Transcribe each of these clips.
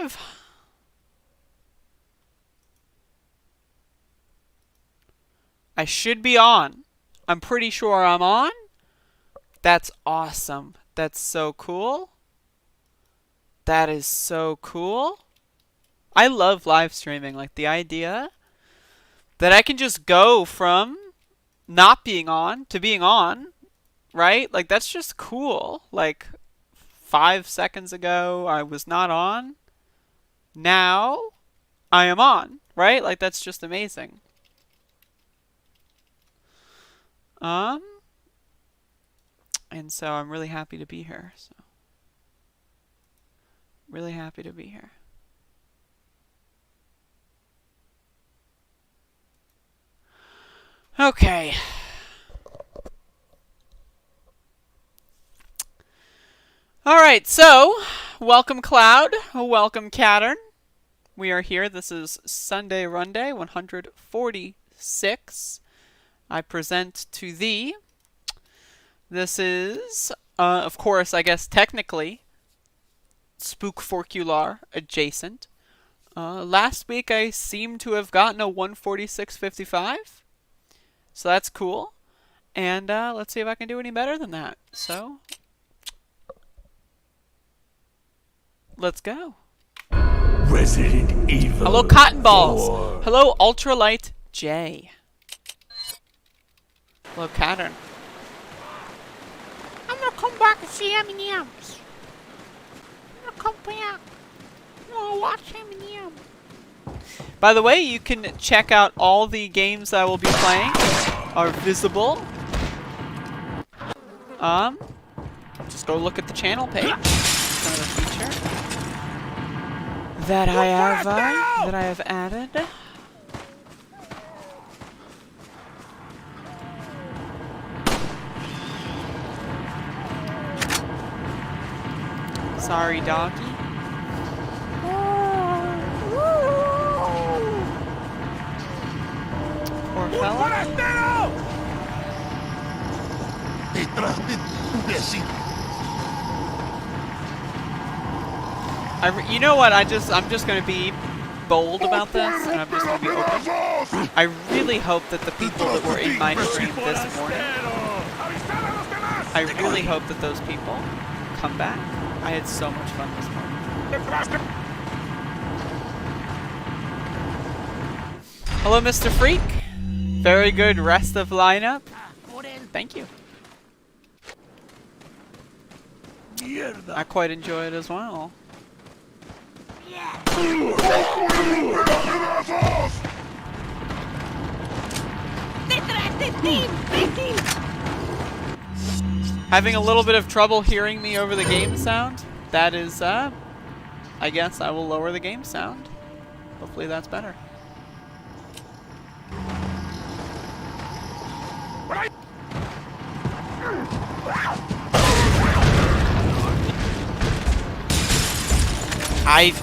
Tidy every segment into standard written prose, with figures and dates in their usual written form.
live? I should be on. I'm pretty sure I'm on. That's awesome. That's so cool. That is so cool. I love live streaming. Like the idea that I can just go from not being on to being on, right? Like that's just cool. Like 5 seconds ago I was not on. Now I am on, right? Like that's just amazing. And so I'm really happy to be here. So really happy to be here. Okay. Alright, so welcome Cloud, welcome Cattern. We are here. This is Sunday Runday 146. I present to thee. This is, of course, I guess technically, Spookforcular adjacent. Last week I seem to have gotten a 146.55. So that's cool. And let's see if I can do any better than that. So, let's go. Resident Evil. Hello, Cotton Balls. 4. Hello, Ultralight J. Hello, Cattern. I'm gonna come back and see M&M's. I'm gonna come back. I'm gonna watch M&M. By the way, you can check out all the games I will be playing are visible. Just go look at the channel page. It's another feature that I have added. Sorry, doggy. Poor fella. You know what? I'm just gonna be bold about this, and I'm just gonna be open. I really hope that the people that were in my stream this morning, I really hope that those people come back. I had so much fun this morning. Hello, Mr. Freak. Very good rest of lineup. Thank you. I quite enjoy it as well. Having a little bit of trouble hearing me over the game sound. That is, I guess I will lower the game sound. Hopefully that's better.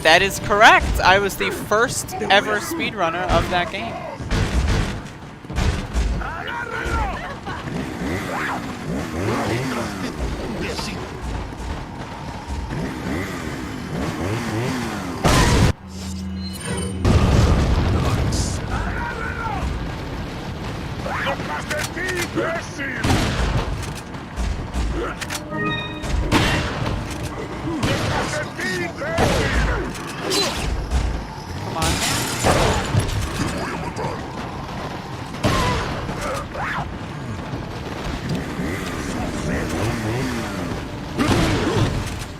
That is correct. I was the first ever speedrunner of that game. Come on.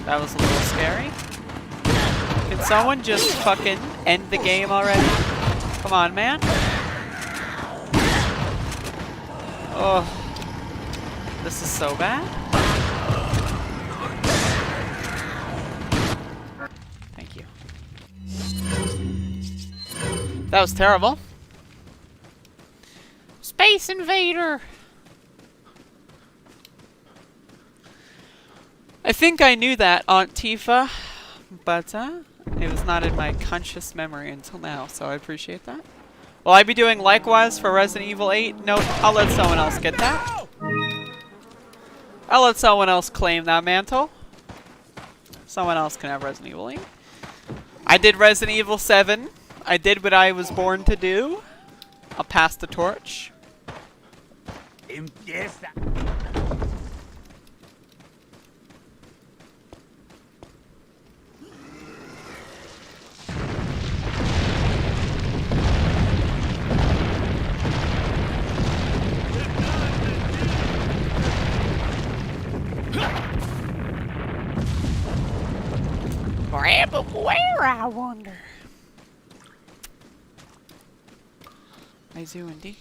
That was a little scary. Can someone just fucking end the game already? Come on, man. Oh. This is so bad. Thank you. That was terrible. Space Invader. I think I knew that, ANTIFA, but it was not in my conscious memory until now, so I appreciate that. Will I be doing likewise for Resident Evil 8? No, I'll let someone else get that. I'll let someone else claim that mantle. Someone else can have Resident Evil 8. I did Resident Evil 7. I did what I was born to do. I'll pass the torch. Empieza. But where, I wonder? I do indeed.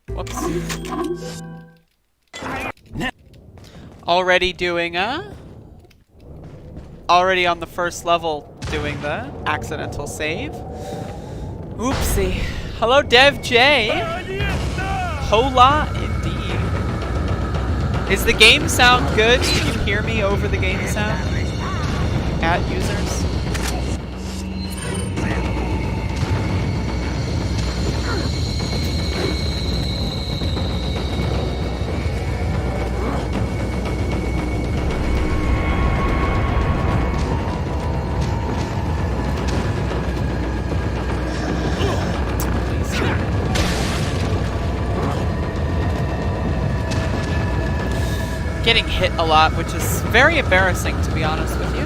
Whoops. Already doing already on the first level doing the accidental save. Oopsie. Hello, Dev J. Hola, indeed. Is the game sound good? Can you hear me over the game sound? At users? Getting hit a lot, which is very embarrassing, to be honest with you.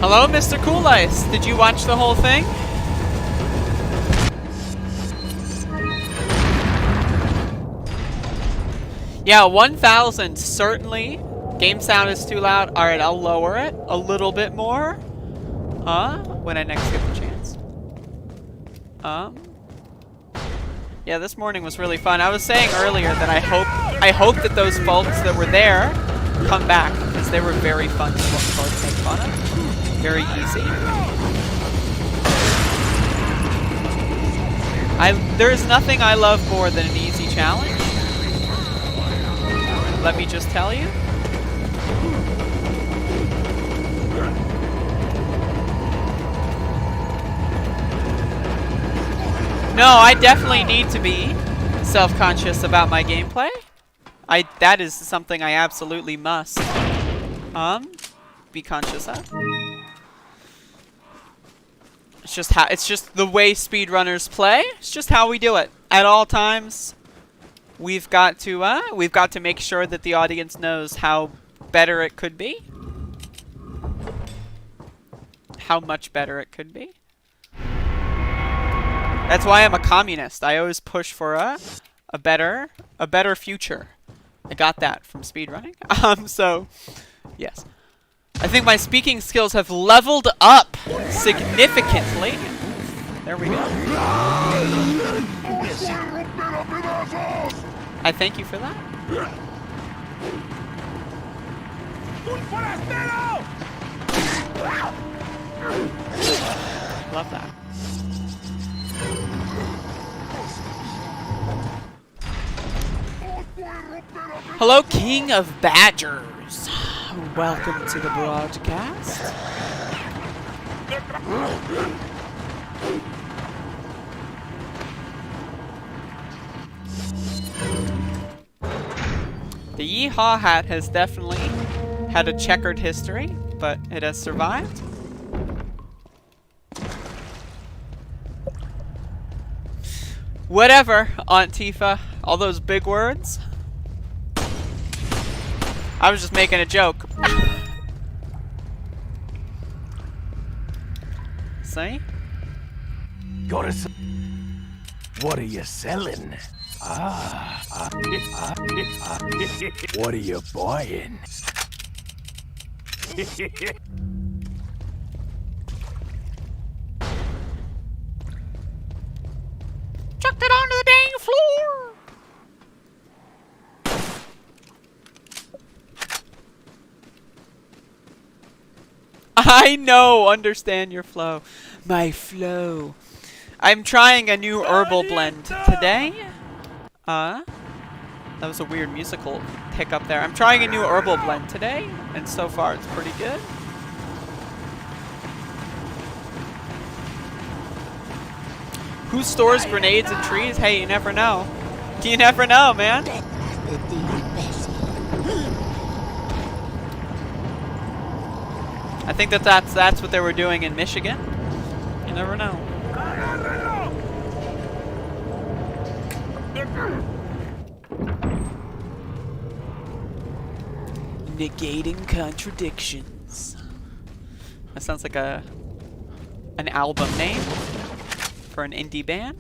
Hello, Mr. Cool Ice. Did you watch the whole thing? Yeah, 1000 certainly. Game sound is too loud. Alright, I'll lower it a little bit more. When I next get the chance. Yeah, this morning was really fun. I was saying earlier that I hope that those folks that were there come back, because they were very fun to look for to make fun of. Very easy. There's nothing I love more than an easy challenge. Let me just tell you. No, I definitely need to be self-conscious about my gameplay. That is something I absolutely must be conscious of. It's just the way speedrunners play. It's just how we do it. At all times, we've got to make sure that the audience knows how better it could be. How much better it could be. That's why I'm a communist. I always push for a better future. I got that from speedrunning. So yes. I think my speaking skills have leveled up significantly. There we go. I thank you for that. Love that. Hello, King of Badgers. Welcome to the broadcast. The Yeehaw hat has definitely had a checkered history, but it has survived. Whatever, Antifa. All those big words. I was just making a joke. See? What are you selling? What are you buying? knocked it onto the dang floor. I know, understand your flow. My flow. I'm trying a new herbal blend today. That was a weird musical hiccup there. I'm trying a new herbal blend today, and so far it's pretty good. Who stores grenades in trees? Hey, you never know. You never know, man. I think that's what they were doing in Michigan. You never know. Negating contradictions. That sounds like an album name for an indie band.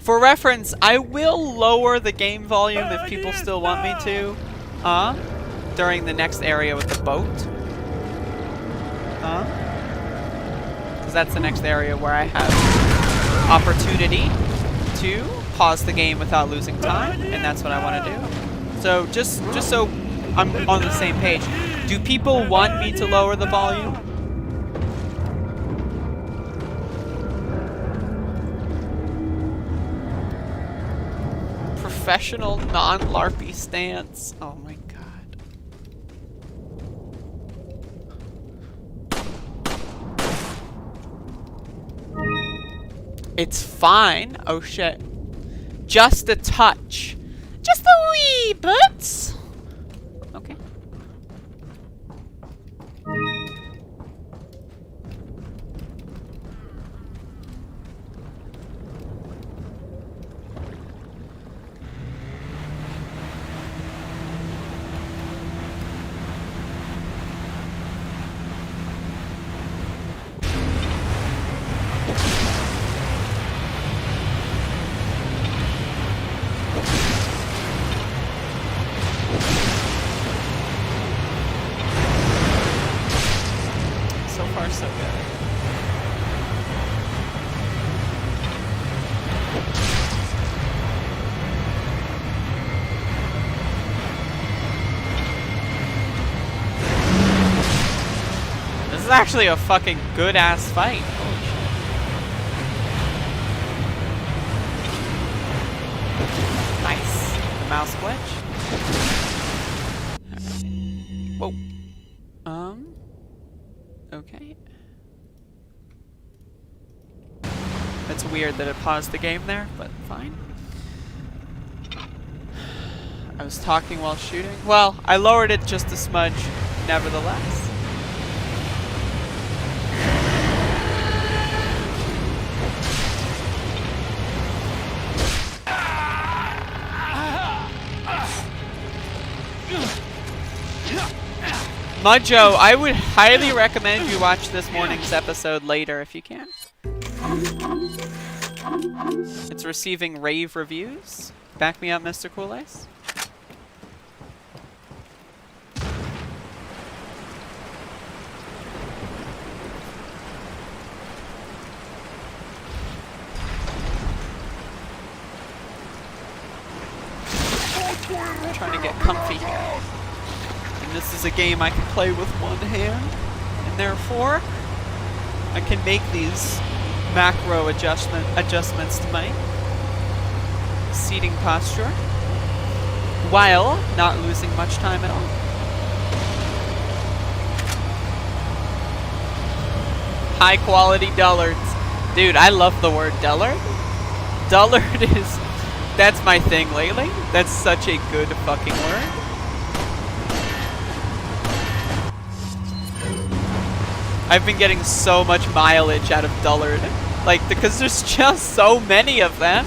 For reference, I will lower the game volume if people still want me to, during the next area with the boat. Because that's the next area where I have opportunity to pause the game without losing time, and that's what I want to do. So just so I'm on the same page, do people want me to lower the volume? Professional non-LARPy stance. Oh my god. It's fine. Oh shit. Just a touch. Just a wee bit. Okay. So good. This is actually a fucking good ass fight. Holy shit. Nice. Mouse glitch. Whoa. Okay. It's weird that it paused the game there, but fine. I was talking while shooting. Well, I lowered it just a smudge, nevertheless. Mudjo, I would highly recommend you watch this morning's episode later if you can. It's receiving rave reviews. Back me up, Mr. Cool Ice. I'm trying to get comfy here. And this is a game I can play with one hand, and therefore I can make these macro adjustments to my seating posture while not losing much time at all. High quality dullards. Dude, I love the word dullard. Dullard is, that's my thing lately. That's such a good fucking word. I've been getting so much mileage out of dullard. Like, because there's just so many of them.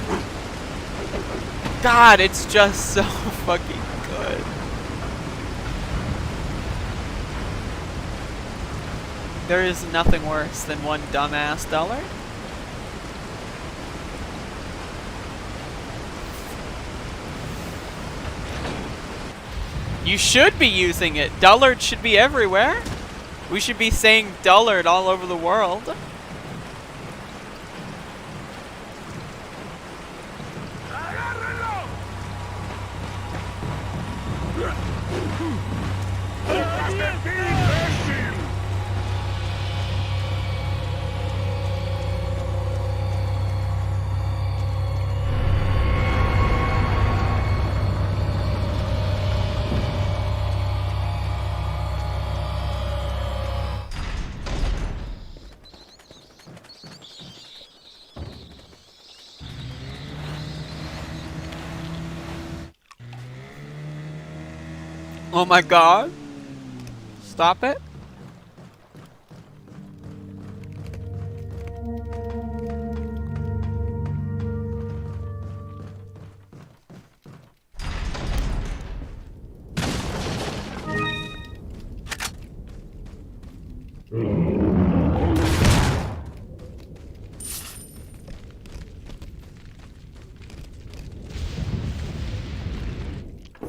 God, it's just so fucking good. There is nothing worse than one dumbass dullard. You should be using it. Dullard should be everywhere. We should be saying dullard all over the world. Oh my god. Stop it.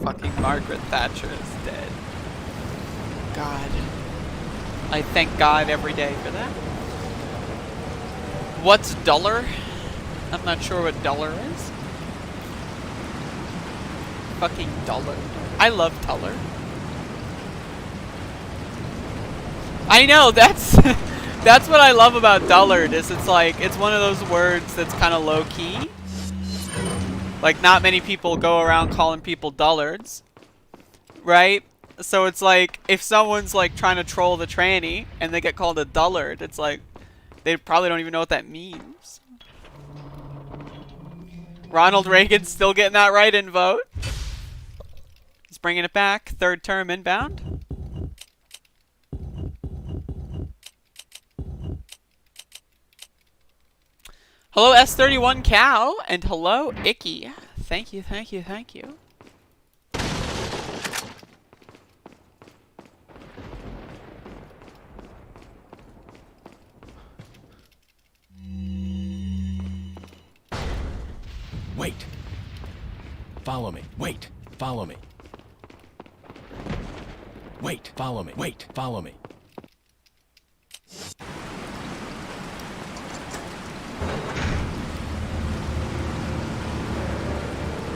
Fucking Margaret Thatcher is dead. God. I thank God every day for that. What's duller? I'm not sure what duller is. Fucking dullard. I love dullard. I know, that's that's what I love about dullard, is it's like, it's one of those words that's kind of low-key. Like, not many people go around calling people dullards, right? So it's like, if someone's like trying to troll the tranny and they get called a dullard, it's like, they probably don't even know what that means. Ronald Reagan's still getting that write-in vote. He's bringing it back. Third term inbound. Hello S31 Cow, and hello Icky. Thank you, thank you, thank you. Wait. Follow me. Wait. Follow me. Wait. Follow me. Wait. Follow me.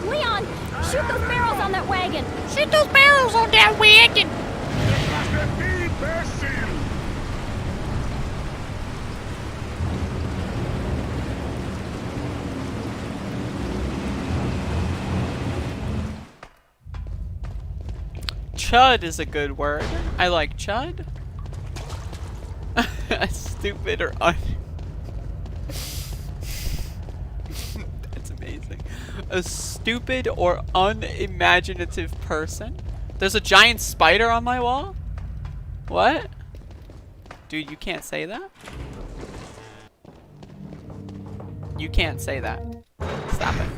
Leon, shoot those barrels on that wagon. Shoot those barrels on that wagon. Chud is a good word. I like chud. Stupid or That's amazing. A stupid or unimaginative person. There's a giant spider on my wall? What? Dude, you can't say that. You can't say that. Stop it.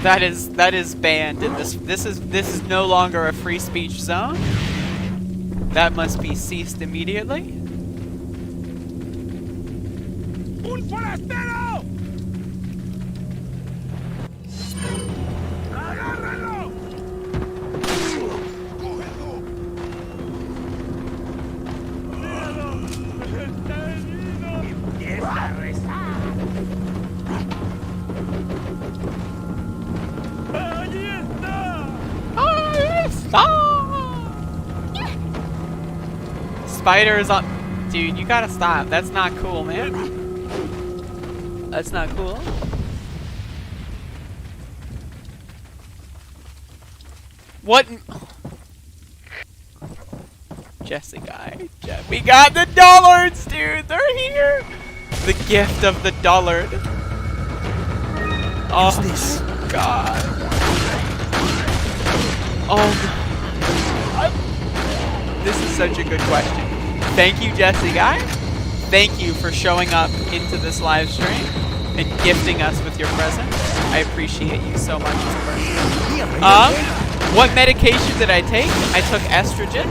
That is banned in this. This is no longer a free speech zone. That must be ceased immediately. Un forastero! Agárralo! Empieza a rezar. Spiders on. Dude, you gotta stop. That's not cool, man. That's not cool. What? Jesse guy. We got the dullards, dude. They're here. The gift of the dullard. Oh, this God. Oh. This is such a good question. Thank you, Jesse Guy. Thank you for showing up into this live stream and gifting us with your presence. I appreciate you so much as a person. What medication did I take? I took estrogen.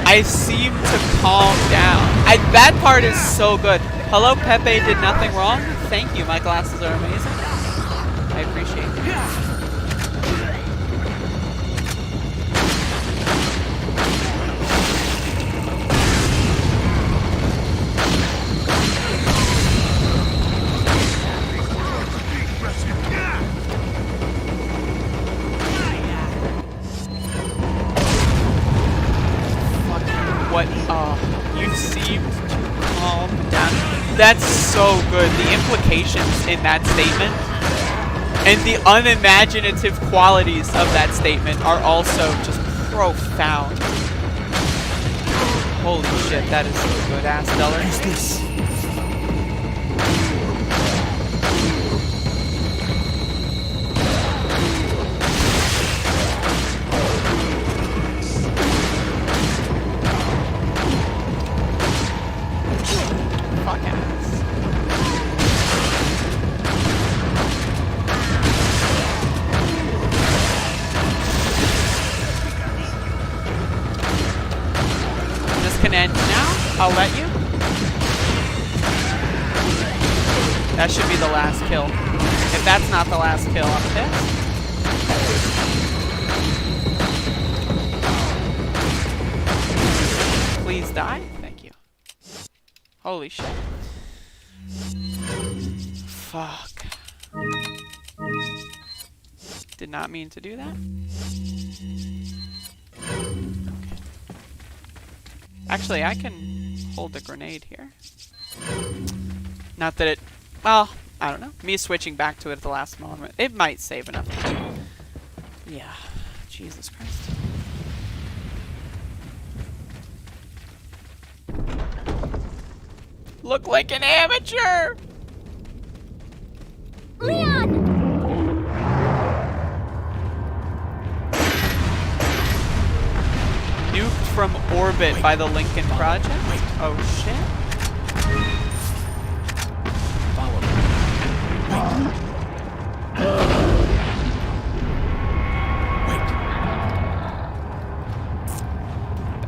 I seem to calm down. That part is so good. Hello, Pepe did nothing wrong. Thank you, my glasses are amazing. I appreciate it. What? You seemed to calm down. That's so good. The implications in that statement and the unimaginative qualities of that statement are also just profound. Holy shit, that is so good, ass Dullard. Who's this? Fuck ass. This can end now. I'll let you. That should be the last kill. If that's not the last kill, I'm pissed. Please die. Thank you. Holy shit. Fuck. Did not mean to do that. Okay. Actually, I can hold the grenade here. Not that it... Well, I don't know. Me switching back to it at the last moment. It might save enough time. Yeah. Jesus Christ. Look like an amateur! Leon! Nuked from orbit by the Lincoln Project? Oh shit. Follow me. Wait.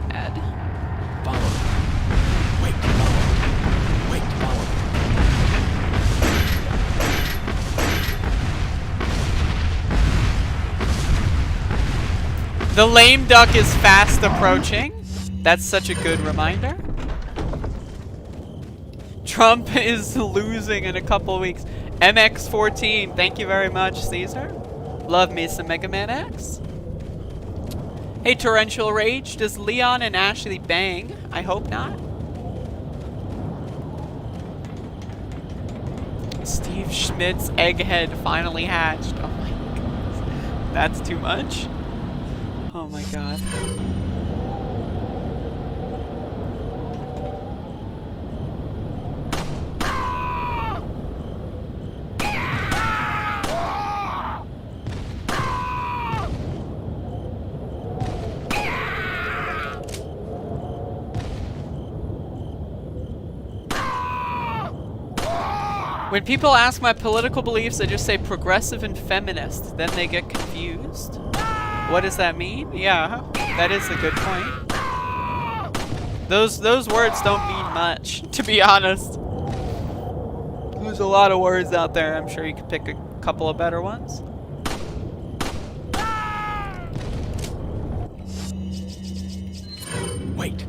Bad. Follow me. Wait. Follow me. Wait. Follow me. The lame duck is fast approaching. That's such a good reminder. Trump is losing in a couple weeks. MX14, thank you very much, Caesar. Love me some Mega Man X. Hey, Torrential Rage, does Leon and Ashley bang? I hope not. Steve Schmidt's egghead finally hatched. Oh my god. That's too much. Oh my god. When people ask my political beliefs, I just say progressive and feminist. Then they get confused. What does that mean? Yeah, that is a good point. Those words don't mean much, to be honest. There's a lot of words out there. I'm sure you could pick a couple of better ones. Wait.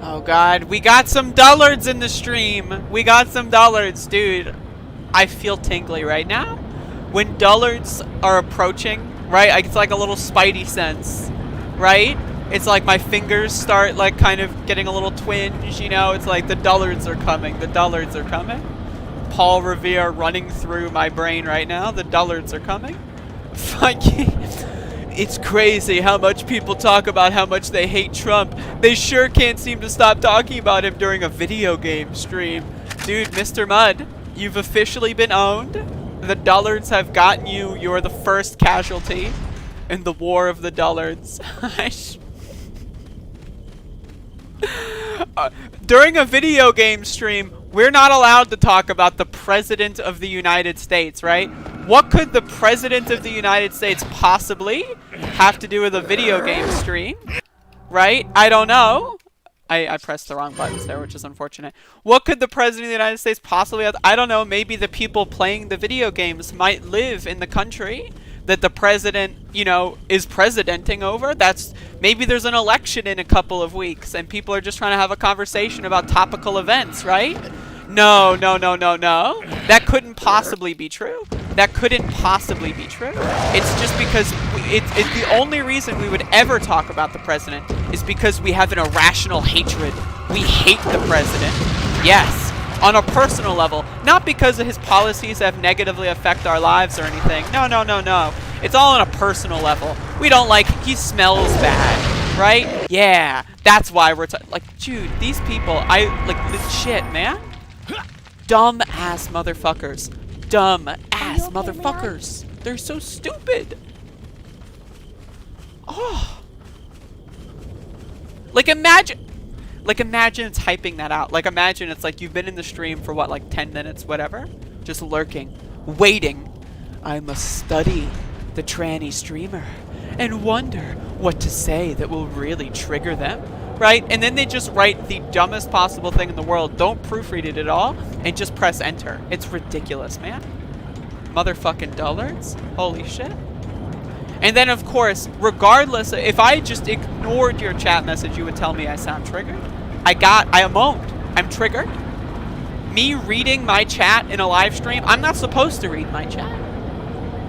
Oh god, we got some dullards in the stream. We got some dullards, dude. I feel tingly right now. When dullards are approaching, right? It's like a little spidey sense, right? It's like my fingers start like kind of getting a little twinge, you know? It's like the dullards are coming. The dullards are coming. Paul Revere running through my brain right now. The dullards are coming. Fucking... It's crazy how much people talk about how much they hate Trump. They sure can't seem to stop talking about him during a video game stream. Dude, Mr. Mudd, you've officially been owned. The dullards have gotten you. You're the first casualty in the war of the dullards. during a video game stream, we're not allowed to talk about the President of the United States, right? What could the President of the United States possibly have to do with a video game stream? Right? I don't know. I pressed the wrong buttons there, which is unfortunate. What could the President of the United States possibly have? I don't know. Maybe the people playing the video games might live in the country that the president, you know, is presidenting over. Maybe there's an election in a couple of weeks and people are just trying to have a conversation about topical events, right? No. That couldn't possibly be true. That couldn't possibly be true. It's just because it's the only reason we would ever talk about the president is because we have an irrational hatred. We hate the president. Yes. On a personal level. Not because of his policies that negatively affect our lives or anything. No. It's all on a personal level. We don't like, he smells bad. Right? Yeah. That's why we're like, dude, these people, shit, man. Dumb ass motherfuckers. Dumb ass motherfuckers. They're so stupid. Oh. Like imagine typing that out. Like imagine it's like you've been in the stream for what, like 10 minutes, whatever? Just lurking, waiting. I must study the tranny streamer and wonder what to say that will really trigger them. Right? And then they just write the dumbest possible thing in the world. Don't proofread it at all and just press enter. It's ridiculous, man. Motherfucking dullards. Holy shit. And then, of course, regardless, if I just ignored your chat message, you would tell me I sound triggered. I am owned. I'm triggered. Me reading my chat in a live stream, I'm not supposed to read my chat.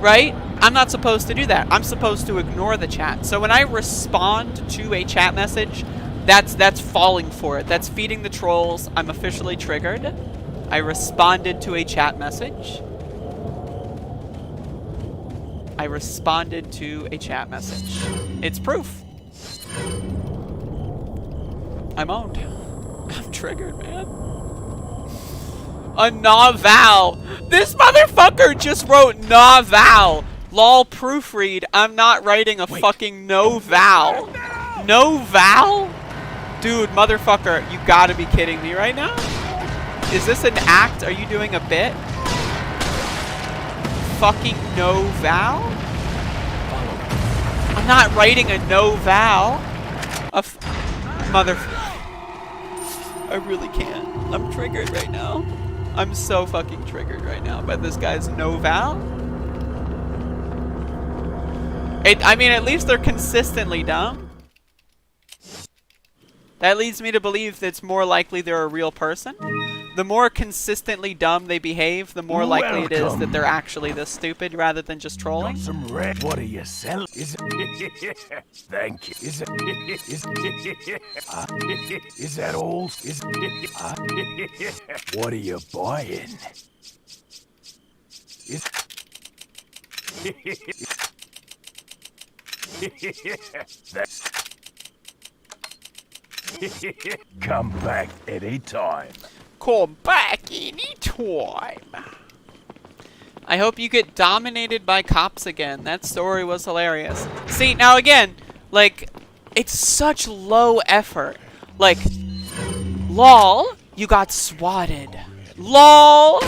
Right? I'm not supposed to do that. I'm supposed to ignore the chat. So when I respond to a chat message, that's falling for it. That's feeding the trolls. I'm officially triggered. I responded to a chat message. It's proof. I'm owned. I'm triggered, man. A novel. This motherfucker just wrote novel. Lol, proofread. I'm not writing a fucking novel. Novel? Dude, motherfucker, you gotta be kidding me right now? Is this an act? Are you doing a bit? Fucking novel? I'm not writing a novel. I really can't. I'm triggered right now. I'm so fucking triggered right now by this guy's novel. I mean, at least they're consistently dumb. That leads me to believe that it's more likely they're a real person. The more consistently dumb they behave, the more likely it is that they're actually this stupid rather than just trolling. Some red. What are you selling? Thank you. Is that all? What are you buying? Come back anytime. Come back anytime. I hope you get dominated by cops again. That story was hilarious. See, now again, like, it's such low effort. Like, lol, you got swatted. Lol,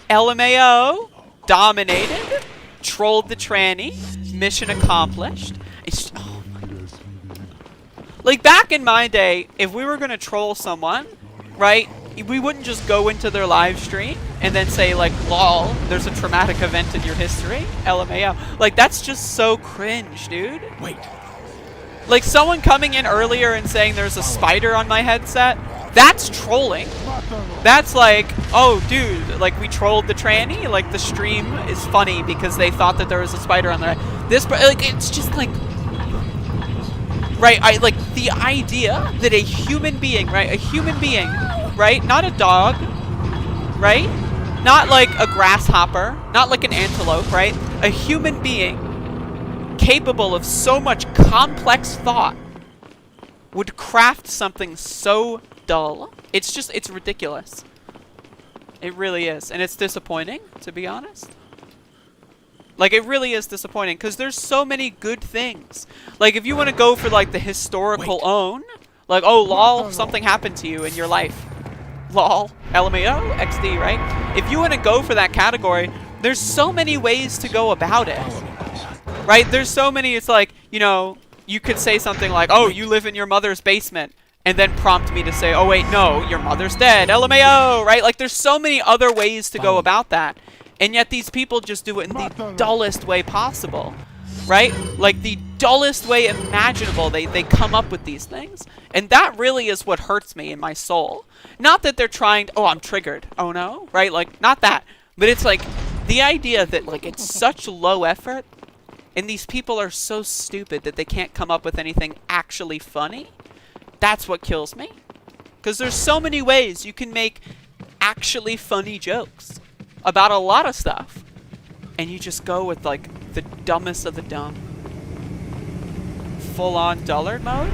LMAO, dominated, trolled the tranny, mission accomplished. It's, oh my God. Like, back in my day, if we were gonna troll someone, right, we wouldn't just go into their live stream and then say, like, lol, there's a traumatic event in your history, LMAO. Like, that's just so cringe, dude. Wait. Like, someone coming in earlier and saying there's a spider on my headset, that's trolling. That's like, oh, dude, like, we trolled the tranny. Like, the stream is funny because they thought that there was a spider on their head. This, like, it's just like... Right, like, the idea that a human being, right, right, not a dog, right, not like a grasshopper, not like an antelope, right, a human being capable of so much complex thought would craft something so dull. It's just, it's ridiculous. It really is, and it's disappointing, to be honest. Like, it really is disappointing, because there's so many good things. Like, if you want to go for, like, the historical own, Like, oh, lol, something happened to you in your life. Lol, LMAO, XD, right? If you want to go for that category, there's so many ways to go about it. Right? There's so many, it's like, you know, you could say something like, oh, you live in your mother's basement, and then prompt me to say, oh, wait, no, your mother's dead, LMAO, right? Like, there's so many other ways to go about that. And yet these people just do it in the dullest way possible, right? Like, the dullest way imaginable, they come up with these things. And that really is what hurts me in my soul. Not that they're trying to, oh, I'm triggered, oh no, right? Like, not that. But it's like, the idea that, like, it's such low effort, and these people are so stupid that they can't come up with anything actually funny. That's what kills me. Because there's so many ways you can make actually funny jokes about a lot of stuff. And you just go with, like, the dumbest of the dumb. Full-on dullard mode?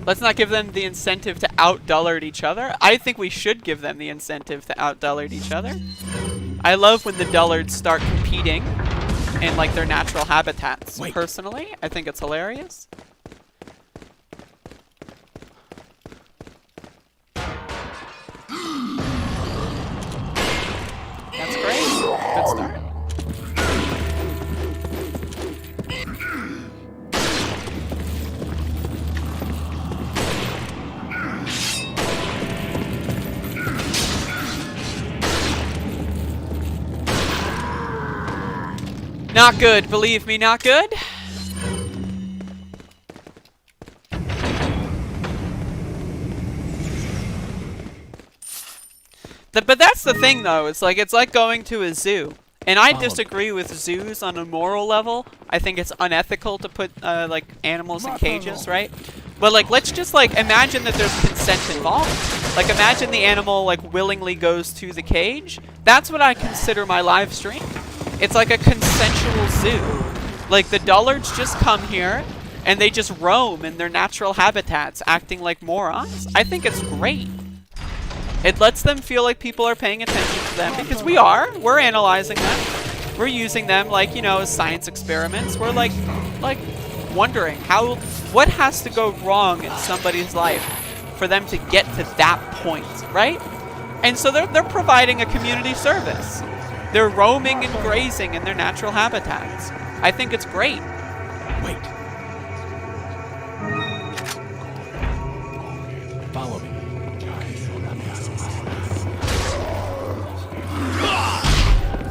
Let's not give them the incentive to out-dullard each other. I think we should give them the incentive to out-dullard each other. I love when the dullards start competing in, like, their natural habitats. Wait. Personally, I think it's hilarious. That's great. Good start. Not good, believe me, not good. But that's the thing, though. It's like going to a zoo. And I disagree with zoos on a moral level. I think it's unethical to put, like, animals in cages, right? But, like, let's just, like, imagine that there's consent involved. Like, imagine the animal, like, willingly goes to the cage. That's what I consider my live stream. It's like a consensual zoo. Like, the dullards just come here, and they just roam in their natural habitats, acting like morons. I think it's great. It lets them feel like people are paying attention to them, because we are. We're analyzing them. We're using them, like, you know, as science experiments. We're, like wondering what has to go wrong in somebody's life for them to get to that point, right? And so they're providing a community service. They're roaming and grazing in their natural habitats. I think it's great. Wait. Follow me.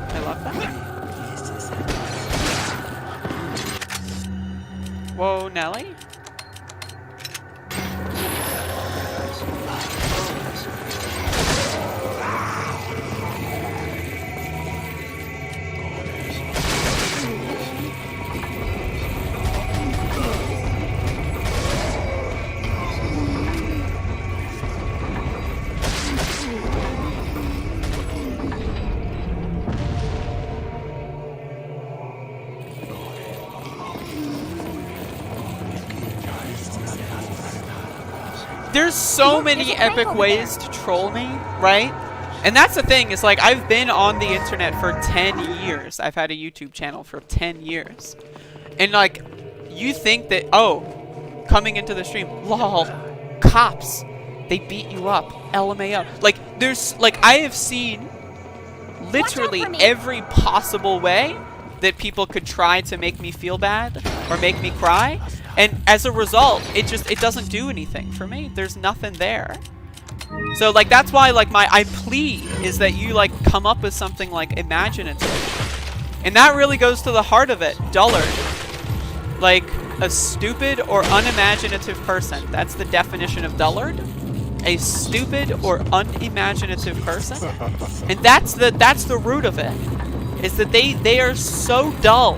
I love that. Whoa, Nelly. There's so many epic ways to troll me, right? And that's the thing, is like, I've been on the internet for 10 years. I've had a YouTube channel for 10 years. And like, you think that, oh, coming into the stream, lol, cops, they beat you up, LMAO. Like, there's, like, I have seen literally every possible way that people could try to make me feel bad or make me cry. And as a result, it doesn't do anything for me. There's nothing there. So, like, that's why, like, I plea is that you, like, come up with something, like, imaginative. And that really goes to the heart of it. Dullard. Like, a stupid or unimaginative person. That's the definition of dullard. A stupid or unimaginative person. And that's the root of it. Is that they are so dull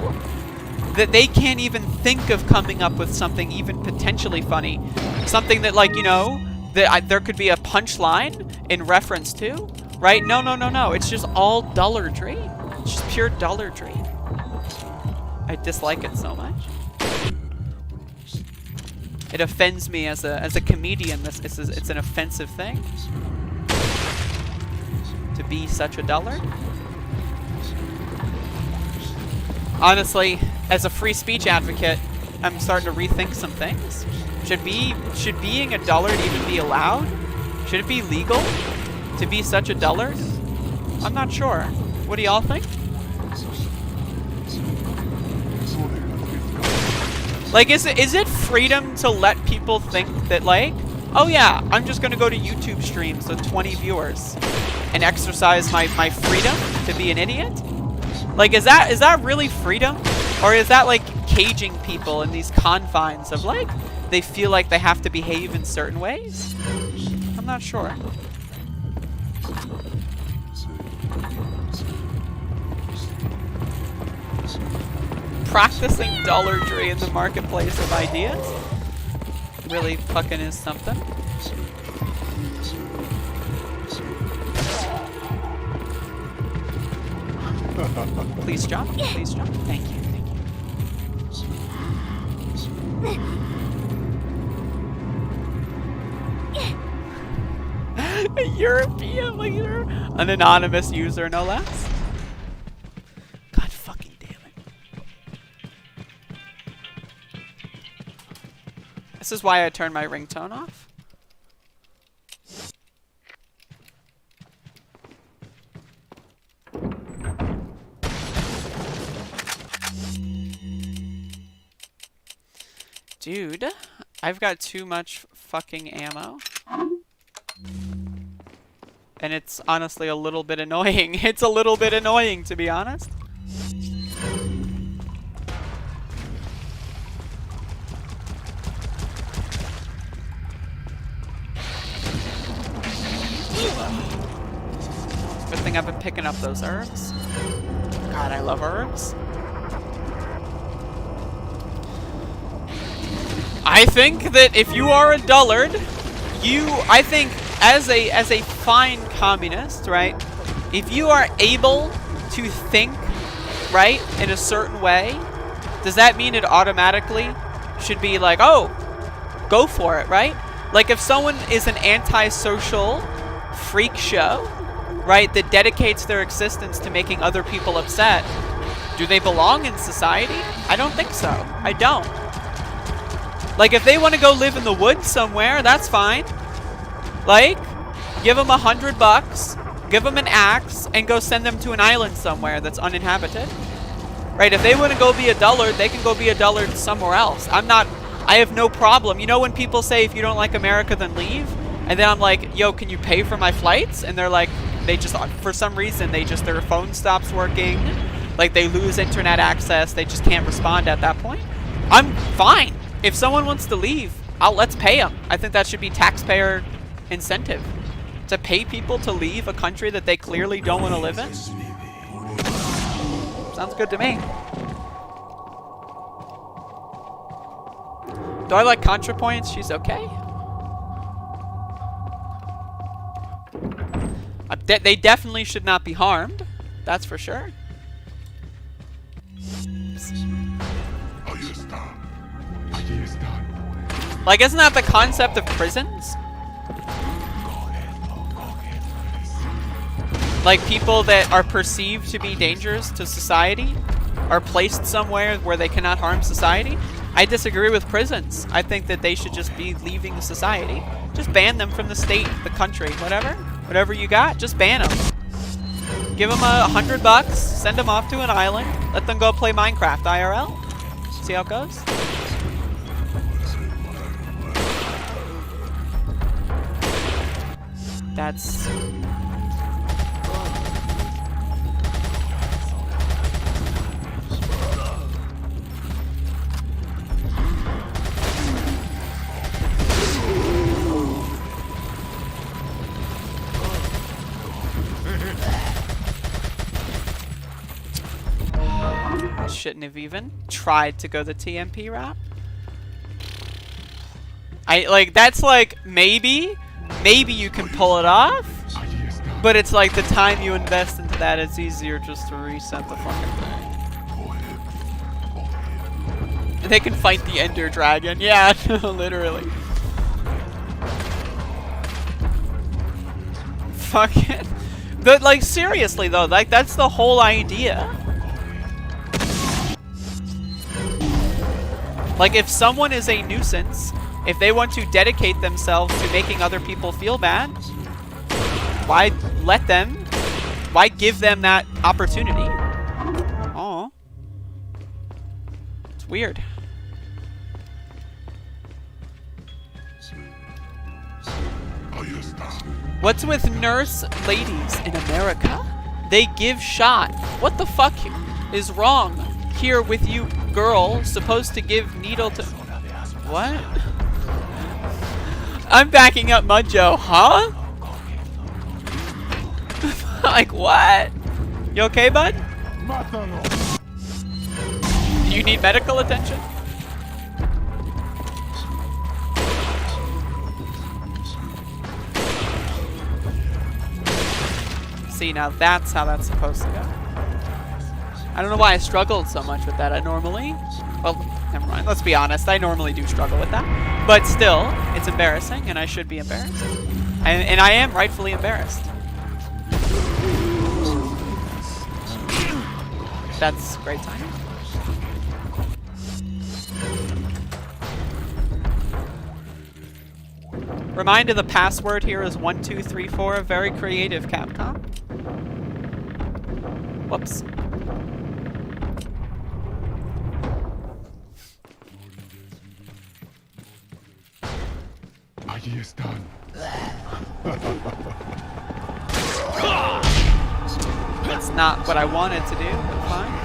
that they can't even think of coming up with something even potentially funny. Something that, like, you know, that there could be a punchline in reference to, right? No. It's just all dullardry. It's just pure dullardry. I dislike it so much. It offends me as a comedian. It's an offensive thing to be such a dullard. Honestly, as a free speech advocate, I'm starting to rethink some things. Should being a dullard even be allowed? Should it be legal to be such a dullard? I'm not sure. What do y'all think? Like, is it freedom to let people think that, like, oh yeah, I'm just gonna go to YouTube streams with 20 viewers and exercise my freedom to be an idiot? Like, is that really freedom? Or is that, like, caging people in these confines of, like, they feel like they have to behave in certain ways? I'm not sure. Practicing dullardry in the marketplace of ideas really fucking is something. Please jump. Please jump. Thank you. Thank you. A European leader, an anonymous user, no less. God fucking damn it! This is why I turned my ringtone off. Dude, I've got too much fucking ammo. And it's honestly a little bit annoying. It's a little bit annoying, to be honest. Good thing I've been picking up those herbs. God, I love herbs. I think that if you are a dullard, I think as a fine communist, right? If you are able to think, right, in a certain way, does that mean it automatically should be like, oh, go for it, right? Like if someone is an antisocial freak show, right, that dedicates their existence to making other people upset, do they belong in society? I don't think so. I don't. Like, if they want to go live in the woods somewhere, that's fine. Like, give them $100, give them an axe, and go send them to an island somewhere that's uninhabited. Right, if they want to go be a dullard, they can go be a dullard somewhere else. I have no problem. You know when people say, if you don't like America, then leave? And then I'm like, yo, can you pay for my flights? And they're like, they just, for some reason, their phone stops working. Like, they lose internet access. They just can't respond at that point. I'm fine. If someone wants to leave, let's pay them. I think that should be taxpayer incentive. To pay people to leave a country that they clearly don't want to live in. Sounds good to me. Do I like ContraPoints? She's okay. They definitely should not be harmed. That's for sure. Like, isn't that the concept of prisons? Like, people that are perceived to be dangerous to society are placed somewhere where they cannot harm society? I disagree with prisons. I think that they should just be leaving society. Just ban them from the state, the country, whatever. Whatever you got, just ban them. Give them $100, send them off to an island, let them go play Minecraft IRL. See how it goes? That's... I shouldn't have even tried to go the TMP route. That's like, maybe you can pull it off, but it's like the time you invest into that, it's easier just to reset the fucking thing. And they can fight the Ender Dragon. Yeah, literally. Fucking... Like, seriously though, like, that's the whole idea. Like, if someone is a nuisance, if they want to dedicate themselves to making other people feel bad, why let them? Why give them that opportunity? Oh. It's weird. What's with nurse ladies in America? They give shot. What the fuck is wrong here with you, girl? Supposed to give needle to... What? I'm backing up Mudjo, huh? Like, what? You okay, bud? Do you need medical attention? See, now that's how that's supposed to go. I don't know why I struggled so much with that. I normally... Well, never mind. Let's be honest. I normally do struggle with that. But still, it's embarrassing, and I should be embarrassed. And I am rightfully embarrassed. That's great timing. Reminder, the password here is 1234. Very creative, Capcom. Whoops. That's not what I wanted to do, but fine.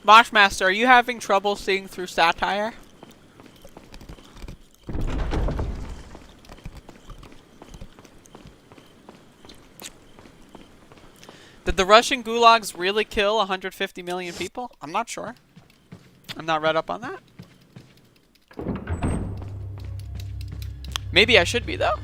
Moshmaster, are you having trouble seeing through satire? Did the Russian gulags really kill 150 million people? I'm not sure. I'm not read up on that. Maybe I should be, though.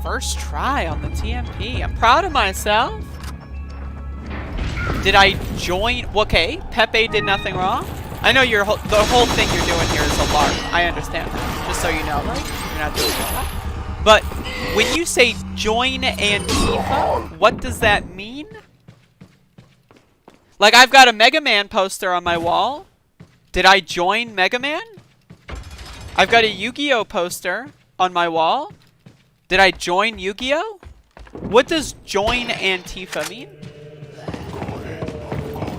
First try on the TMP. I'm proud of myself. Did I join? Okay, Pepe did nothing wrong. I know the whole thing you're doing here is a lark. I understand that. Just so you know, like, you're not doing that. But when you say join Antifa, what does that mean? Like, I've got a Mega Man poster on my wall. Did I join Mega Man? I've got a Yu-Gi-Oh poster on my wall. Did I join Yu-Gi-Oh? What does join Antifa mean?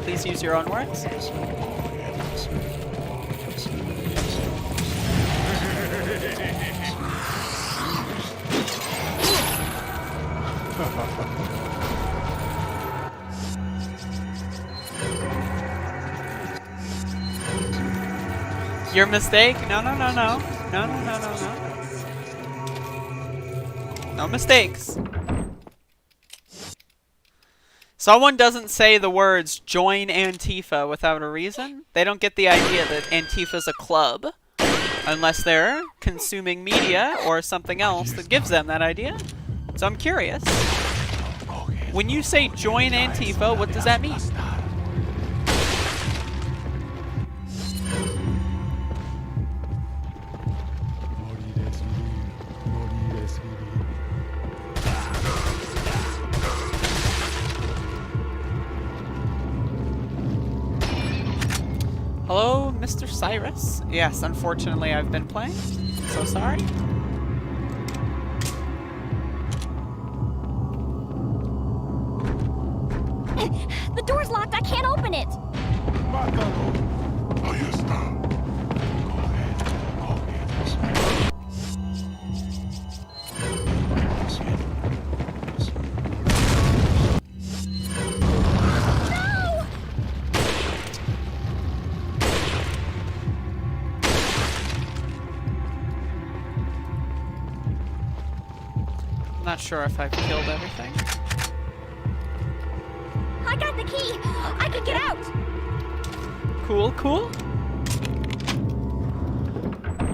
Please use your own words. Your mistake? No, no, no, no. No, no, no, no, no. No mistakes. Someone doesn't say the words join Antifa without a reason. They don't get the idea that Antifa's a club unless they're consuming media or something else that gives them that idea. So I'm curious. When you say join Antifa, what does that mean? Hello, Mr. Cyrus. Yes, unfortunately I've been playing. So sorry. The door's locked. I can't open it. Mátalo. Ahí está. Go ahead. Go ahead. I'm not sure if I've killed everything. I got the key. I can get out. Cool, cool.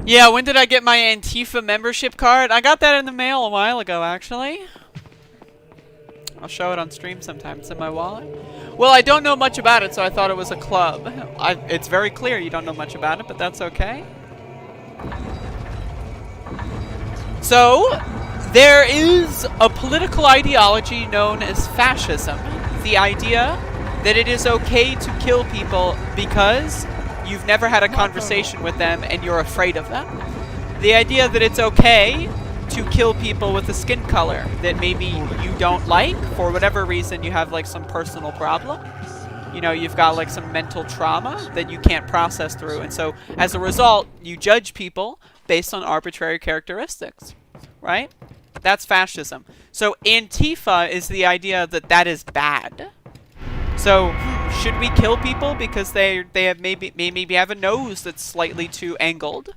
Yeah, when did I get my Antifa membership card? I got that in the mail a while ago, actually. I'll show it on stream sometime. It's in my wallet. Well, I don't know much about it, so I thought it was a club. It's very clear you don't know much about it, but that's okay. So, there is a political ideology known as fascism. The idea that it is okay to kill people because you've never had a conversation with them and you're afraid of them. The idea that it's okay to kill people with a skin color that maybe you don't like, for whatever reason you have like some personal problem. You know, you've got like some mental trauma that you can't process through, and so as a result, you judge people based on arbitrary characteristics, right? That's fascism. So Antifa is the idea that that is bad. So should we kill people because they have maybe have a nose that's slightly too angled?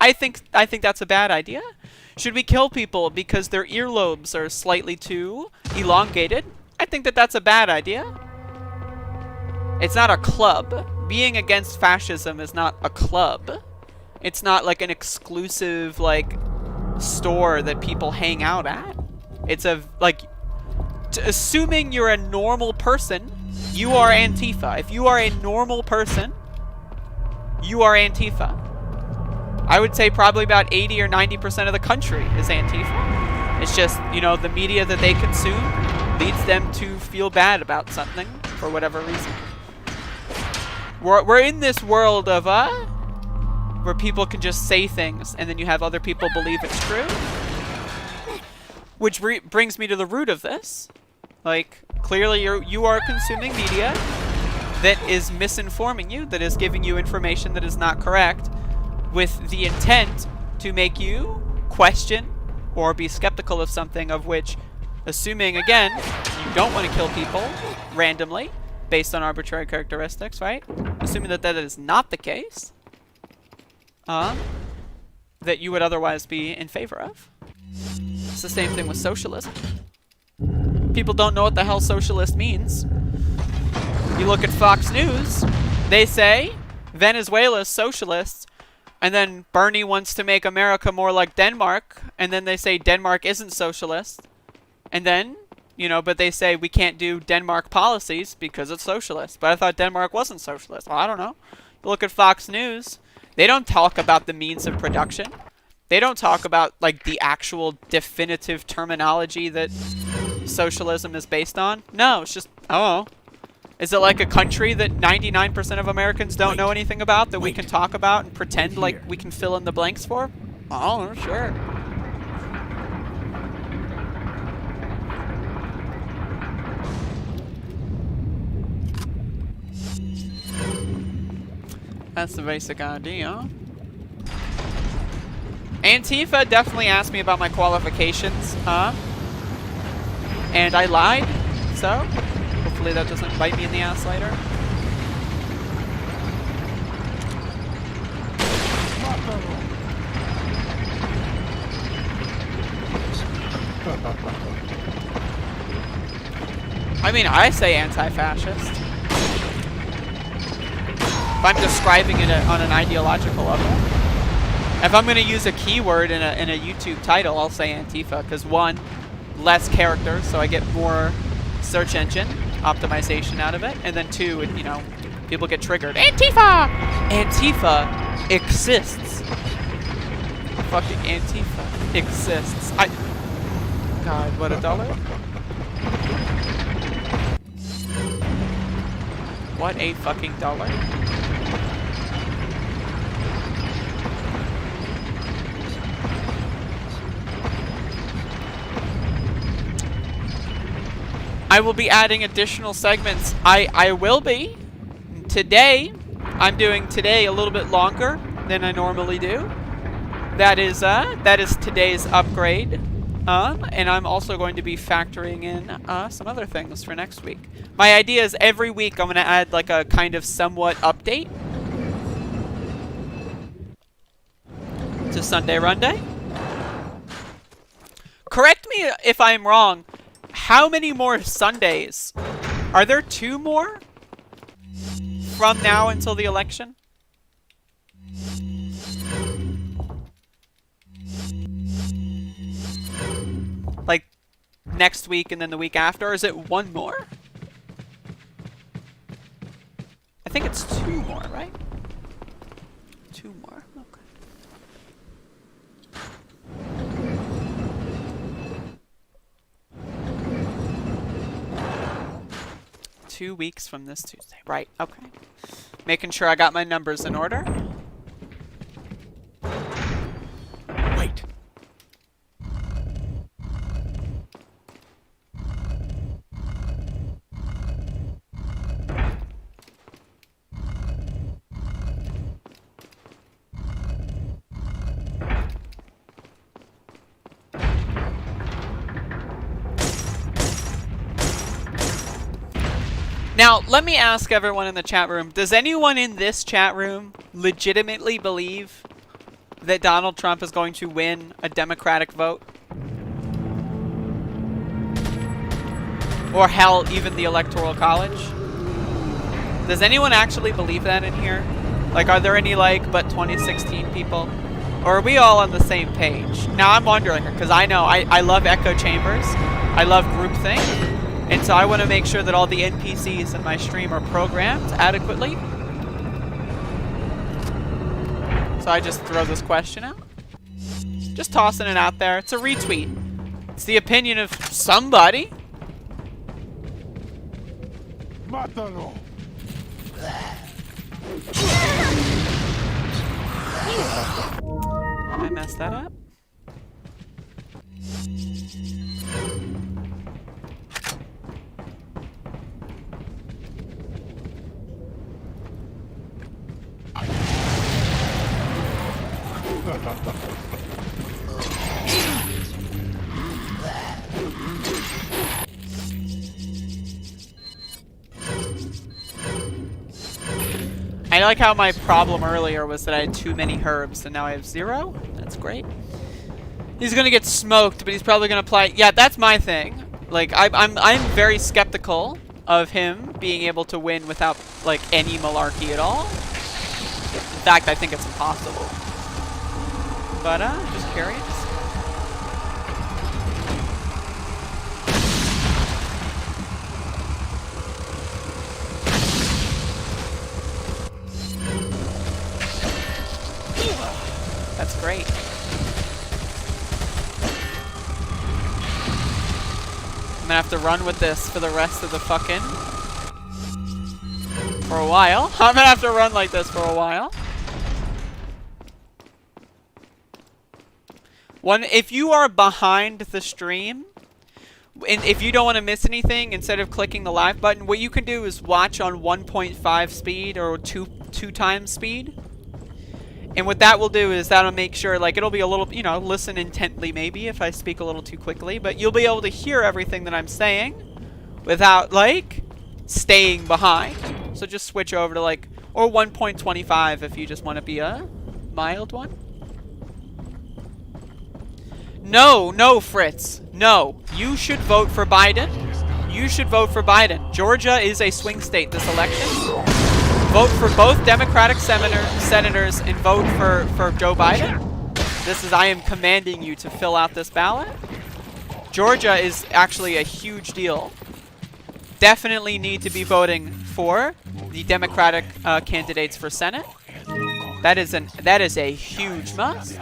I think that's a bad idea. Should we kill people because their earlobes are slightly too elongated? I think that that's a bad idea. It's not a club. Being against fascism is not a club. It's not like an exclusive like store that people hang out at. It's a like assuming you're a normal person, you are Antifa. If you are a normal person, you are Antifa. I would say probably about 80 or 90% of the country is Antifa. It's just, you know, the media that they consume leads them to feel bad about something for whatever reason. We're in this world of where people can just say things and then you have other people believe it's true. Which brings me to the root of this. Like, clearly you are consuming media that is misinforming you, that is giving you information that is not correct, with the intent to make you question or be skeptical of something of which, assuming, again, you don't want to kill people randomly based on arbitrary characteristics, right? Assuming that that is not the case, that you would otherwise be in favor of. It's the same thing with socialism. People don't know what the hell socialist means. You look at Fox News, they say Venezuela's socialist, and then Bernie wants to make America more like Denmark, and then they say Denmark isn't socialist. And then, you know, but they say we can't do Denmark policies because it's socialist. But I thought Denmark wasn't socialist. Well, I don't know. You look at Fox News, they don't talk about the means of production. They don't talk about, like, the actual definitive terminology that socialism is based on. No, it's just, oh. Is it like a country that 99% of Americans don't know anything about that we can talk about and pretend like we can fill in the blanks for? Oh, sure. That's the basic idea. Antifa definitely asked me about my qualifications, and I lied, so hopefully that doesn't bite me in the ass later. I mean, I say anti-fascist. If I'm describing it on an ideological level. If I'm going to use a keyword in a YouTube title, I'll say Antifa, because one, less characters, so I get more search engine optimization out of it, and then two, you know, people get triggered. Antifa! Antifa exists. Fucking Antifa exists. God, what a dollar. What a fucking dollar. I will be adding additional segments. I will be. Today, I'm doing today a little bit longer than I normally do. That is today's upgrade. And I'm also going to be factoring in some other things for next week. My idea is every week I'm going to add like a kind of somewhat update to Sunday Runday. Correct me if I'm wrong. How many more Sundays? Are there 2 more from now until the election? Like next week and then the week after? Or is it 1 more? I think it's 2 more, right? 2 more. Okay. 2 weeks from this Tuesday. Right, okay. Making sure I got my numbers in order. Wait. Now, let me ask everyone in the chat room, does anyone in this chat room legitimately believe that Donald Trump is going to win a Democratic vote? Or hell, even the Electoral College? Does anyone actually believe that in here? Like, are there any, like, but 2016 people? Or are we all on the same page? Now, I'm wondering, because I know I love echo chambers. I love groupthink. And so I want to make sure that all the NPCs in my stream are programmed adequately. So I just throw this question out. Just tossing it out there. It's a retweet. It's the opinion of somebody. Mátalo. I messed that up. I like how my problem earlier was that I had too many herbs, and now I have 0. That's great. He's gonna get smoked, but he's probably gonna apply. Yeah, that's my thing. Like, I'm very skeptical of him being able to win without like any malarkey at all. In fact, I think it's impossible. But just curious. That's great. I'm gonna have to run with this for the rest of the fucking... for a while. I'm gonna have to run like this for a while. If you are behind the stream, and if you don't want to miss anything, instead of clicking the live button, what you can do is watch on 1.5 speed or 2 times speed. And what that will do is that'll make sure, like, it'll be a little, you know, listen intently maybe if I speak a little too quickly, but you'll be able to hear everything that I'm saying without, like, staying behind. So just switch over to, like, or 1.25 if you just want to be a mild one. No, Fritz. No. You should vote for Biden. You should vote for Biden. Georgia is a swing state this election. Vote for both Democratic senators and vote for Joe Biden. I am commanding you to fill out this ballot. Georgia is actually a huge deal. Definitely need to be voting for the Democratic candidates for Senate. That is a huge must.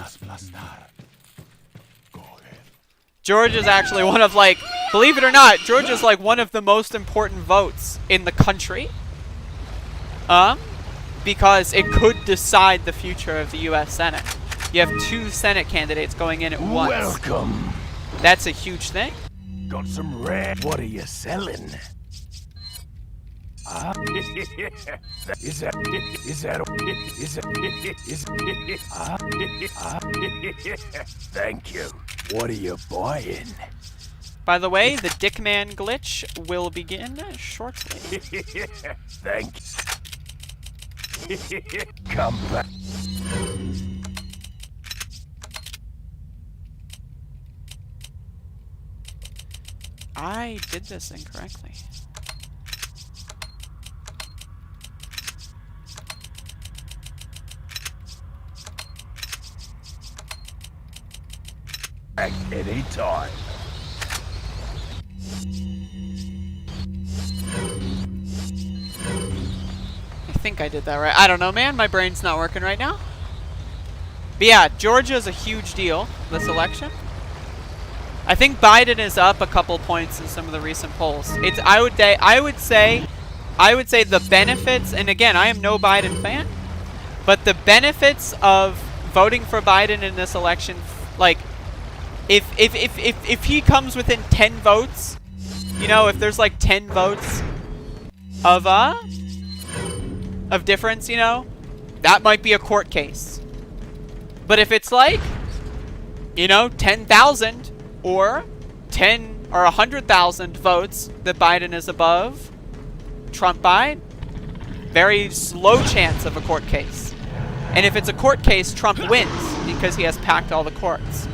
Georgia's actually one of, like, believe it or not, Georgia's like one of the most important votes in the country. Because it could decide the future of the U.S. Senate. You have 2 Senate candidates going in at once. Welcome. That's a huge thing. Got some rare. What are you selling? Is that thank you. What are you buying? By the way, the Dickman glitch will begin shortly. Thanks. Come back. I did this incorrectly. Back anytime. I think I did that right. I don't know, man. My brain's not working right now. But yeah, Georgia's a huge deal, this election. I think Biden is up a couple points in some of the recent polls. I would say the benefits, and again, I am no Biden fan, but the benefits of voting for Biden in this election, like, if he comes within 10 votes, you know, if there's like 10 votes of difference, you know, that might be a court case. But if it's like, you know, 10,000 or 10 or 100,000 votes that Biden is above Trump by, very slow chance of a court case. And if it's a court case, Trump wins because he has packed all the courts.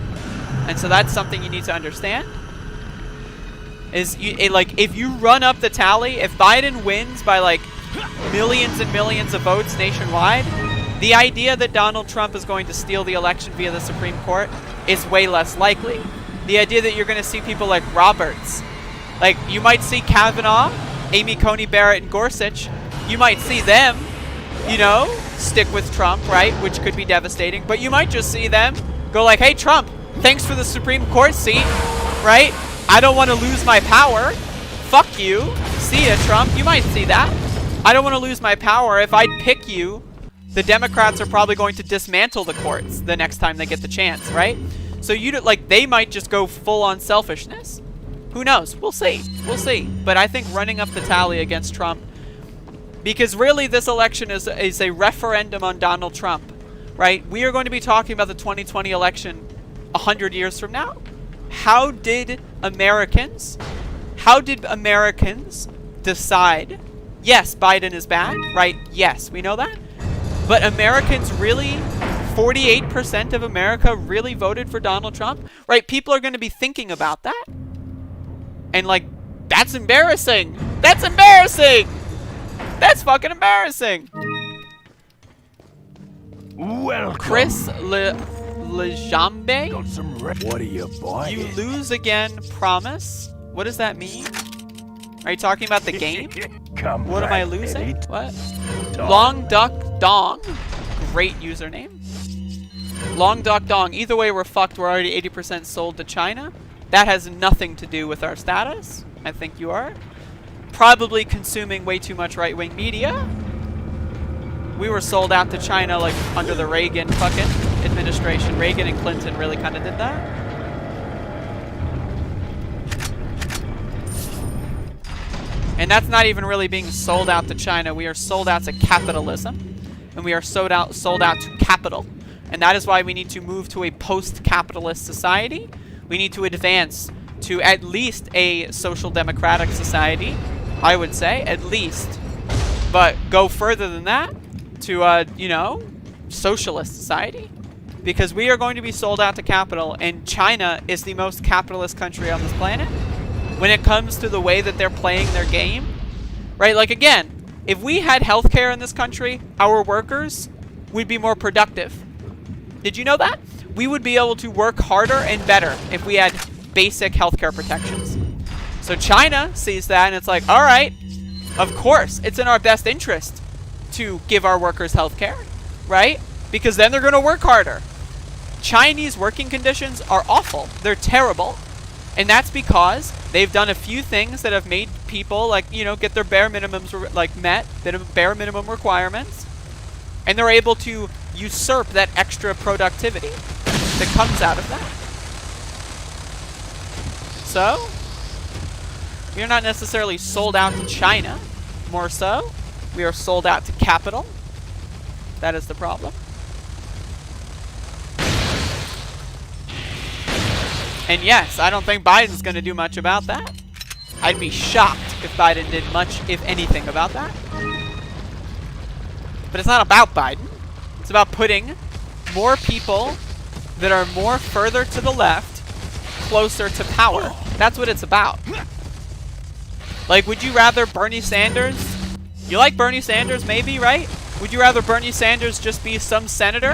And so that's something you need to understand. Is like, if you run up the tally, if Biden wins by like millions and millions of votes nationwide, the idea that Donald Trump is going to steal the election via the Supreme Court is way less likely. The idea that you're going to see people like Roberts, like you might see Kavanaugh, Amy Coney Barrett, and Gorsuch, you might see them, you know, stick with Trump, right? Which could be devastating. But you might just see them go like, hey, Trump, thanks for the Supreme Court seat, right? I don't want to lose my power. Fuck you. See ya, Trump. You might see that. I don't want to lose my power. If I pick you, the Democrats are probably going to dismantle the courts the next time they get the chance, right? So they might just go full on selfishness. Who knows? We'll see. We'll see. But I think running up the tally against Trump, because really this election is a referendum on Donald Trump, right? We are going to be talking about the 2020 election 100 years from now. How did Americans decide? Yes, Biden is bad, right? Yes, we know that. But Americans really, 48% of America really voted for Donald Trump, right? People are going to be thinking about that. And like, that's embarrassing. That's embarrassing. That's fucking embarrassing. Welcome. Chris Lejambe? Got some what are you buying? You lose again, promise. What does that mean? Are you talking about the game? Come What am back I losing? What? Dong. Long Duck Dong. Great username. Long Duck Dong. Either way, we're fucked. We're already 80% sold to China. That has nothing to do with our status. I think you are. Probably consuming way too much right-wing media. We were sold out to China like under the Reagan fucking administration. Reagan and Clinton really kind of did that. And that's not even really being sold out to China. We are sold out to capitalism. And we are sold out to capital. And that is why we need to move to a post-capitalist society. We need to advance to at least a social democratic society, I would say, at least. But go further than that to, you know, socialist society. Because we are going to be sold out to capital, and China is the most capitalist country on this planet. When it comes to the way that they're playing their game, right? Like, again, if we had healthcare in this country, our workers would be more productive. Did you know that? We would be able to work harder and better if we had basic healthcare protections. So China sees that and it's like, all right, of course, it's in our best interest to give our workers healthcare, right? Because then they're going to work harder. Chinese working conditions are awful. They're terrible. And that's because they've done a few things that have made people, like, you know, get their bare minimums like met, bare minimum requirements, and they're able to usurp that extra productivity that comes out of that. So, We are not necessarily sold out to China. More so, we are sold out to capital. That is the problem. And yes, I don't think Biden's going to do much about that. I'd be shocked if Biden did much, if anything, about that. But it's not about Biden. It's about putting more people that are more further to the left closer to power. That's what it's about. Like, would you rather Bernie Sanders? You like Bernie Sanders, maybe, right? Would you rather Bernie Sanders just be some senator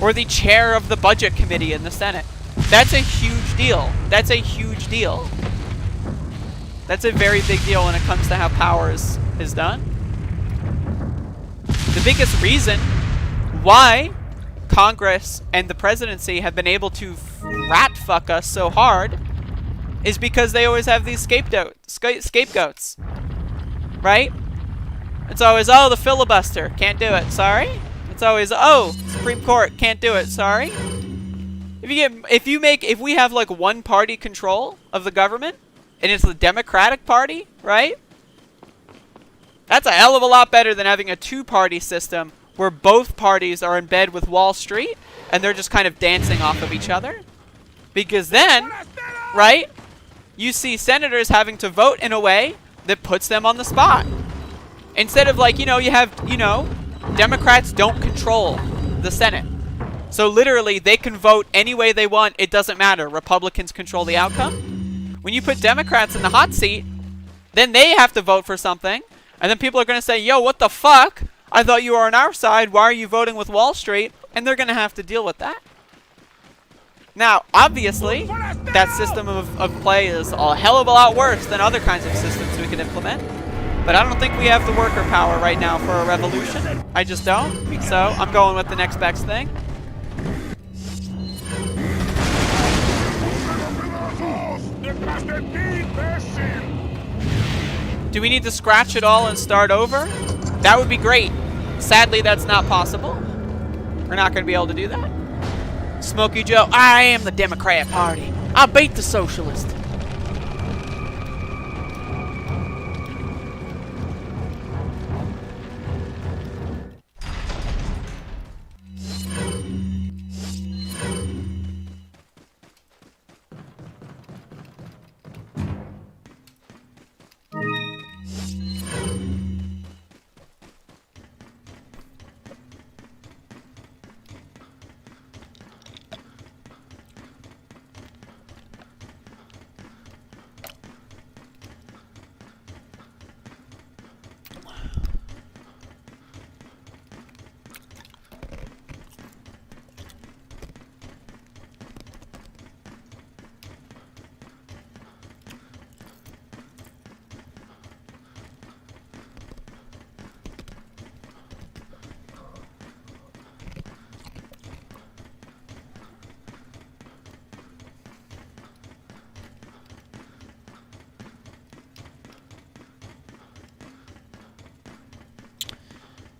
or the chair of the budget committee in the Senate? That's a huge deal. That's a huge deal. That's a very big deal when it comes to how power is done. The biggest reason why Congress and the presidency have been able to rat fuck us so hard is because they always have these scapegoats. Right? It's always, oh, the filibuster, can't do it, sorry. It's always, oh, Supreme Court, can't do it, sorry. If we have like one party control of the government, and it's the Democratic Party, right? That's a hell of a lot better than having a two-party system where both parties are in bed with Wall Street and they're just kind of dancing off of each other. Because then, right, you see senators having to vote in a way that puts them on the spot. Instead of like, you have, Democrats don't control the Senate. So literally, they can vote any way they want. It doesn't matter. Republicans control the outcome. When you put Democrats in the hot seat, then they have to vote for something. And then people are going to say, yo, what the fuck? I thought you were on our side. Why are you voting with Wall Street? And they're going to have to deal with that. Now, obviously, that system of play is a hell of a lot worse than other kinds of systems we can implement. But I don't think we have the worker power right now for a revolution. I just don't. So I'm going with the next best thing. Do we need to scratch it all and start over? That would be great. Sadly, that's not possible. We're not going to be able to do that. Smokey Joe, I am the Democrat Party. I beat the socialist.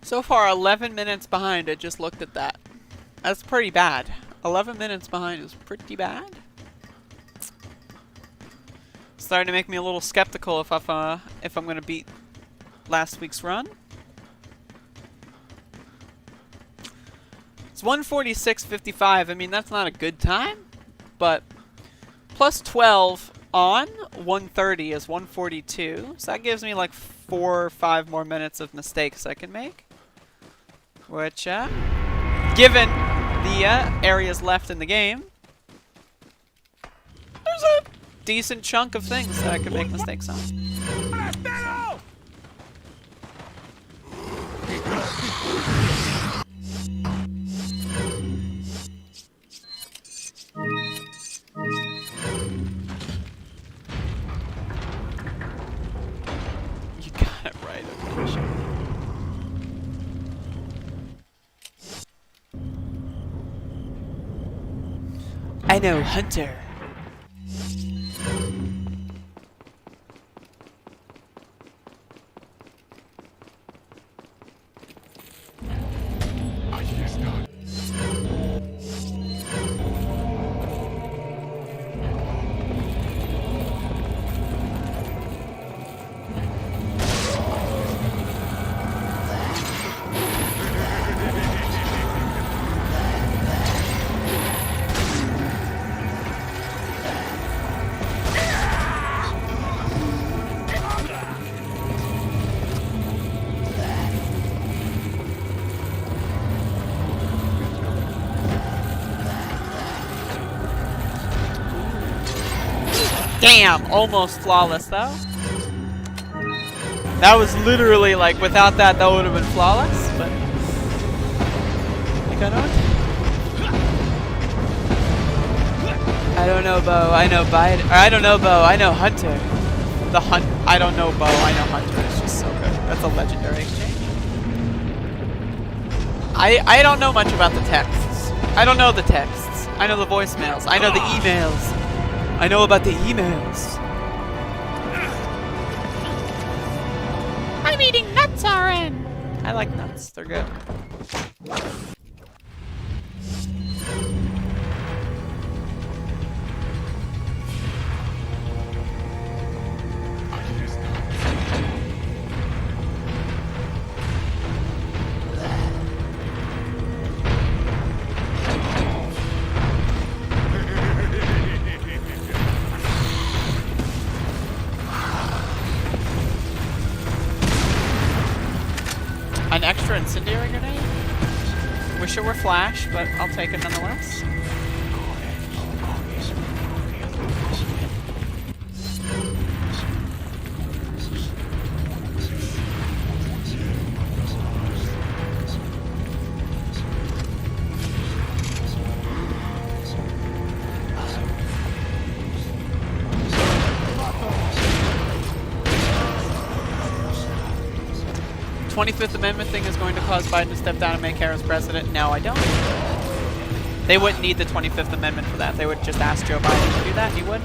So far, 11 minutes behind. I just looked at that. That's pretty bad. 11 minutes behind is pretty bad. Starting to make me a little skeptical if I'm gonna beat last week's run. It's 1:46:55. I mean, that's not a good time, but plus 12 on 1:30 is 1:42. So that gives me like 4 or 5 more minutes of mistakes I can make. Which, given the areas left in the game, there's a decent chunk of things that I could make mistakes on. You got it right, official. I know Hunter. Damn, almost flawless though. That was literally like, without that, that would have been flawless, but I got on. I don't know Bo, I know Biden, or I don't know Bo, I know Hunter. The Hunt, I don't know Bo, I know Hunter. It's just so good. That's a legendary exchange. I don't know much about the texts. I don't know the texts. I know the voicemails. I know the emails. I know about the emails. I'm eating nuts, RN. I like nuts. They're good. An extra incendiary grenade? Wish it were flash, but I'll take it nonetheless. The 25th Amendment thing is going to cause Biden to step down and make Harris president. No, I don't. They wouldn't need the 25th Amendment for that. They would just ask Joe Biden to do that. He would.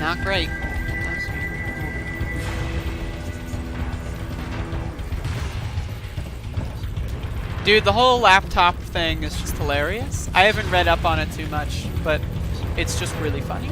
Not great. Dude, the whole laptop thing is just hilarious. I haven't read up on it too much, but it's just really funny.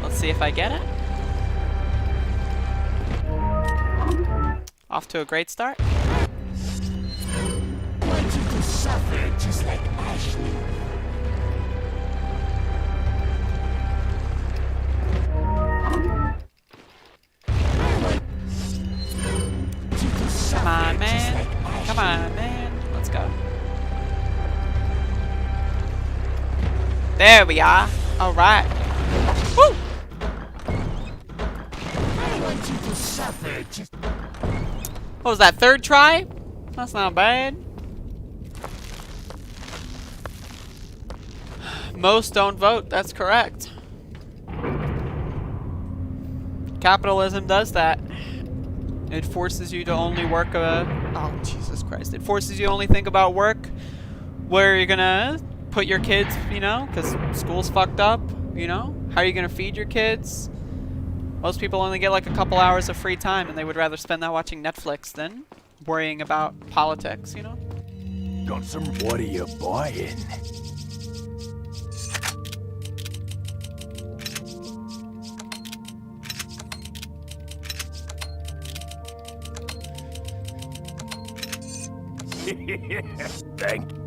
Let's see if I get it. Off to a great start. Come on, man. Come on, man. Let's go. There we are. All right. Woo! What was that, third try? That's not bad. Most don't vote, that's correct. Capitalism does that. It forces you to only work oh, Jesus Christ. It forces you to only think about work where you're gonna put your kids, you know, because school's fucked up, you know? How are you gonna feed your kids? Most people only get like a couple hours of free time, and they would rather spend that watching Netflix than worrying about politics, you know? Got some. What are you buying? Thank you.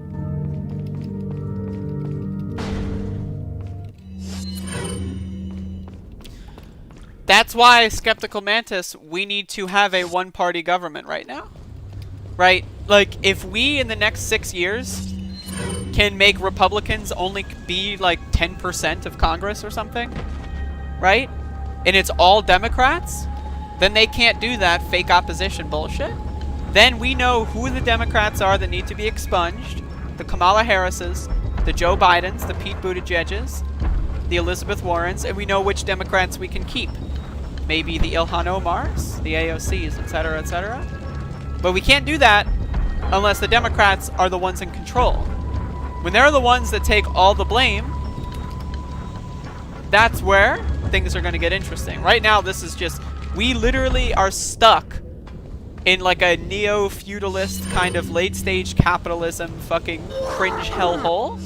That's why, Skeptical Mantis, we need to have a one-party government right now. Right? Like, if we, in the next 6 years, can make Republicans only be, like, 10% of Congress or something, right? And it's all Democrats, then they can't do that fake opposition bullshit. Then we know who the Democrats are that need to be expunged. The Kamala Harrises, the Joe Bidens, the Pete Buttigieg's, the Elizabeth Warrens, and we know which Democrats we can keep. Maybe the Ilhan Omars, the AOCs, etc., etc. But we can't do that unless the Democrats are the ones in control. When they're the ones that take all the blame, that's where things are going to get interesting. Right now, this is just, we literally are stuck in like a neo-feudalist kind of late-stage capitalism fucking cringe hellhole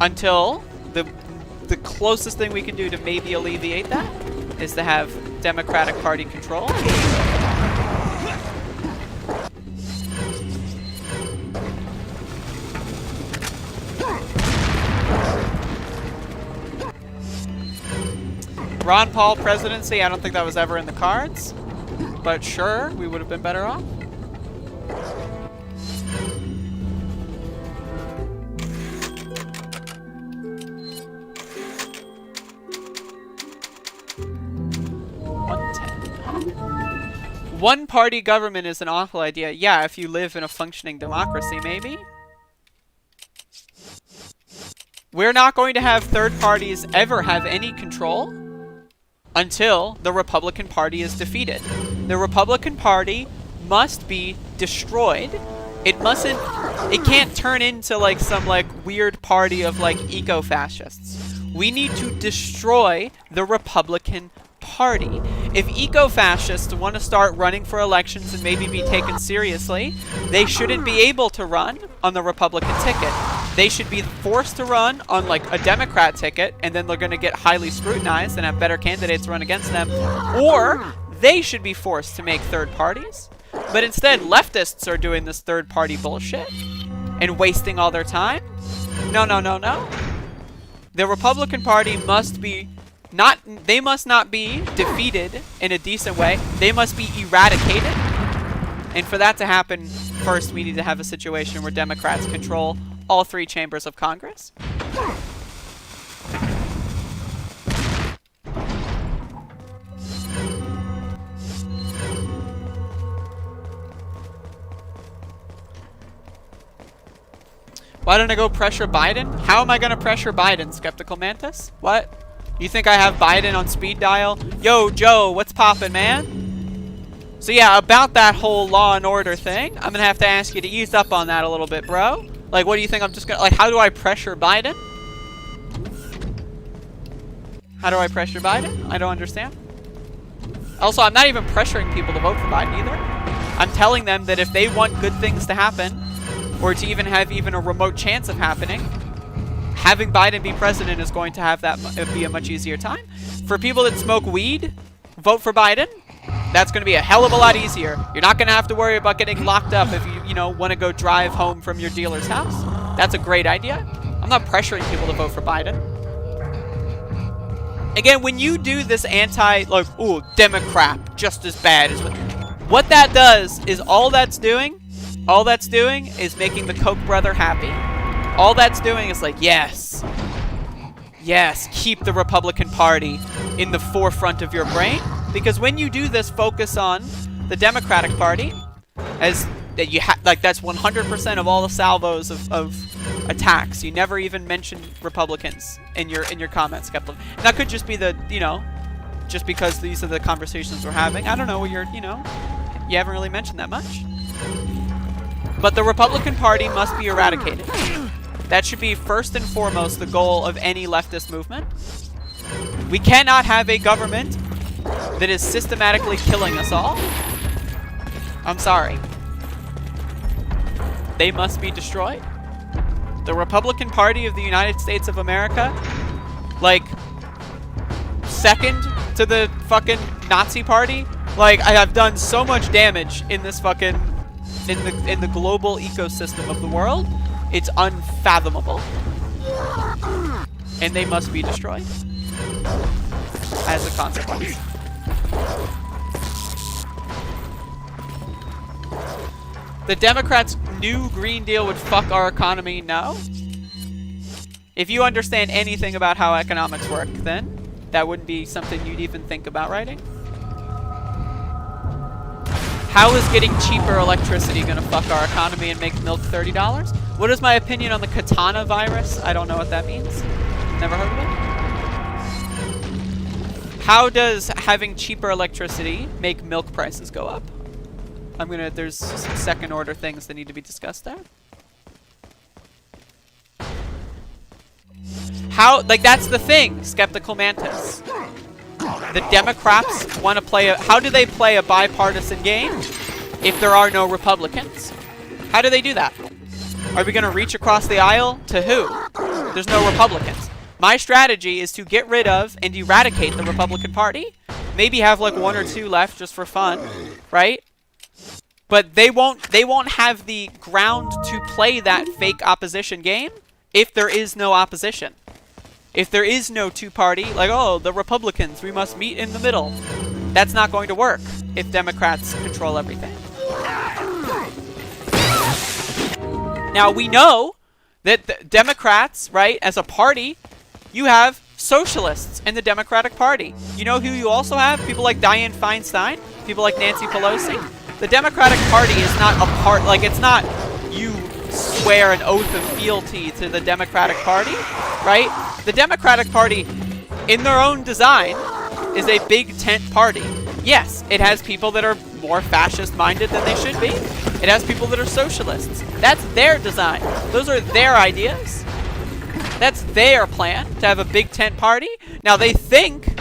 until the closest thing we can do to maybe alleviate that is to have Democratic Party control. Ron Paul presidency, I don't think that was ever in the cards. But sure, we would have been better off. One-party government is an awful idea. Yeah, if you live in a functioning democracy, maybe. We're not going to have third parties ever have any control until the Republican Party is defeated. The Republican Party must be destroyed. It can't turn into like some like weird party of like eco-fascists. We need to destroy the Republican Party. If eco-fascists want to start running for elections and maybe be taken seriously, they shouldn't be able to run on the Republican ticket. They should be forced to run on like a Democrat ticket, and then they're going to get highly scrutinized and have better candidates run against them. Or they should be forced to make third parties. But instead, leftists are doing this third party bullshit and wasting all their time. No, no, no, no. The Republican Party must be they must not be defeated in a decent way. They must be eradicated. And for that to happen, first we need to have a situation where Democrats control all 3 chambers of Congress. Why don't I go pressure Biden? How am I going to pressure Biden, Skeptical Mantis? What? You think I have Biden on speed dial? Yo, Joe, what's poppin', man? So yeah, about that whole law and order thing, I'm going to have to ask you to ease up on that a little bit, bro. Like, what do you think I'm just going to... Like, how do I pressure Biden? How do I pressure Biden? I don't understand. Also, I'm not even pressuring people to vote for Biden either. I'm telling them that if they want good things to happen, or to even have even a remote chance of happening, having Biden be president is going to have that be a much easier time. For people that smoke weed, vote for Biden. That's going to be a hell of a lot easier. You're not going to have to worry about getting locked up if you know, want to go drive home from your dealer's house. That's a great idea. I'm not pressuring people to vote for Biden. Again, when you do this like, ooh, Democrat, just as bad as what that does is all that's doing is making the Koch brother happy. All that's doing is like, yes, keep the Republican Party in the forefront of your brain. Because when you do this, focus on the Democratic Party, as that you like that's 100% of all the salvos of attacks. You never even mentioned Republicans in your comments, Skeptical. And that could just be the, you know, just because these are the conversations we're having. I don't know, you haven't really mentioned that much. But the Republican Party must be eradicated. That should be first and foremost the goal of any leftist movement. We cannot have a government that is systematically killing us all. I'm sorry. They must be destroyed. The Republican Party of the United States of America, like, second to the fucking Nazi Party. Like, I have done so much damage in this fucking, in the global ecosystem of the world. It's unfathomable. And they must be destroyed. as a consequence. The Democrats' new Green Deal would fuck our economy? No. If you understand anything about how economics work, then that wouldn't be something you'd even think about writing. How is getting cheaper electricity gonna fuck our economy and make milk $30? What is my opinion on the katana virus? I don't know what that means. Never heard of it. How does having cheaper electricity make milk prices go up? There's some second order things that need to be discussed there. How, like, that's the thing, Skeptical Mantis. The Democrats want to play how do they play a bipartisan game if there are no Republicans? How do they do that? Are we going to reach across the aisle? To who? There's no Republicans. My strategy is to get rid of and eradicate the Republican Party. Maybe have like 1 or 2 left just for fun, right? But they won't have the ground to play that fake opposition game if there is no opposition. If there is no two-party, like, oh, the Republicans, we must meet in the middle. That's not going to work if Democrats control everything. Now, we know that the Democrats, right, as a party, you have socialists in the Democratic Party. You know who you also have? People like Dianne Feinstein, people like Nancy Pelosi. The Democratic Party is not a part, like, it's not you swear an oath of fealty to the Democratic Party, right? The Democratic Party, in their own design, is a big tent party. Yes, it has people that are more fascist-minded than they should be. It has people that are socialists. That's their design. Those are their ideas. That's their plan, to have a big tent party. Now, they think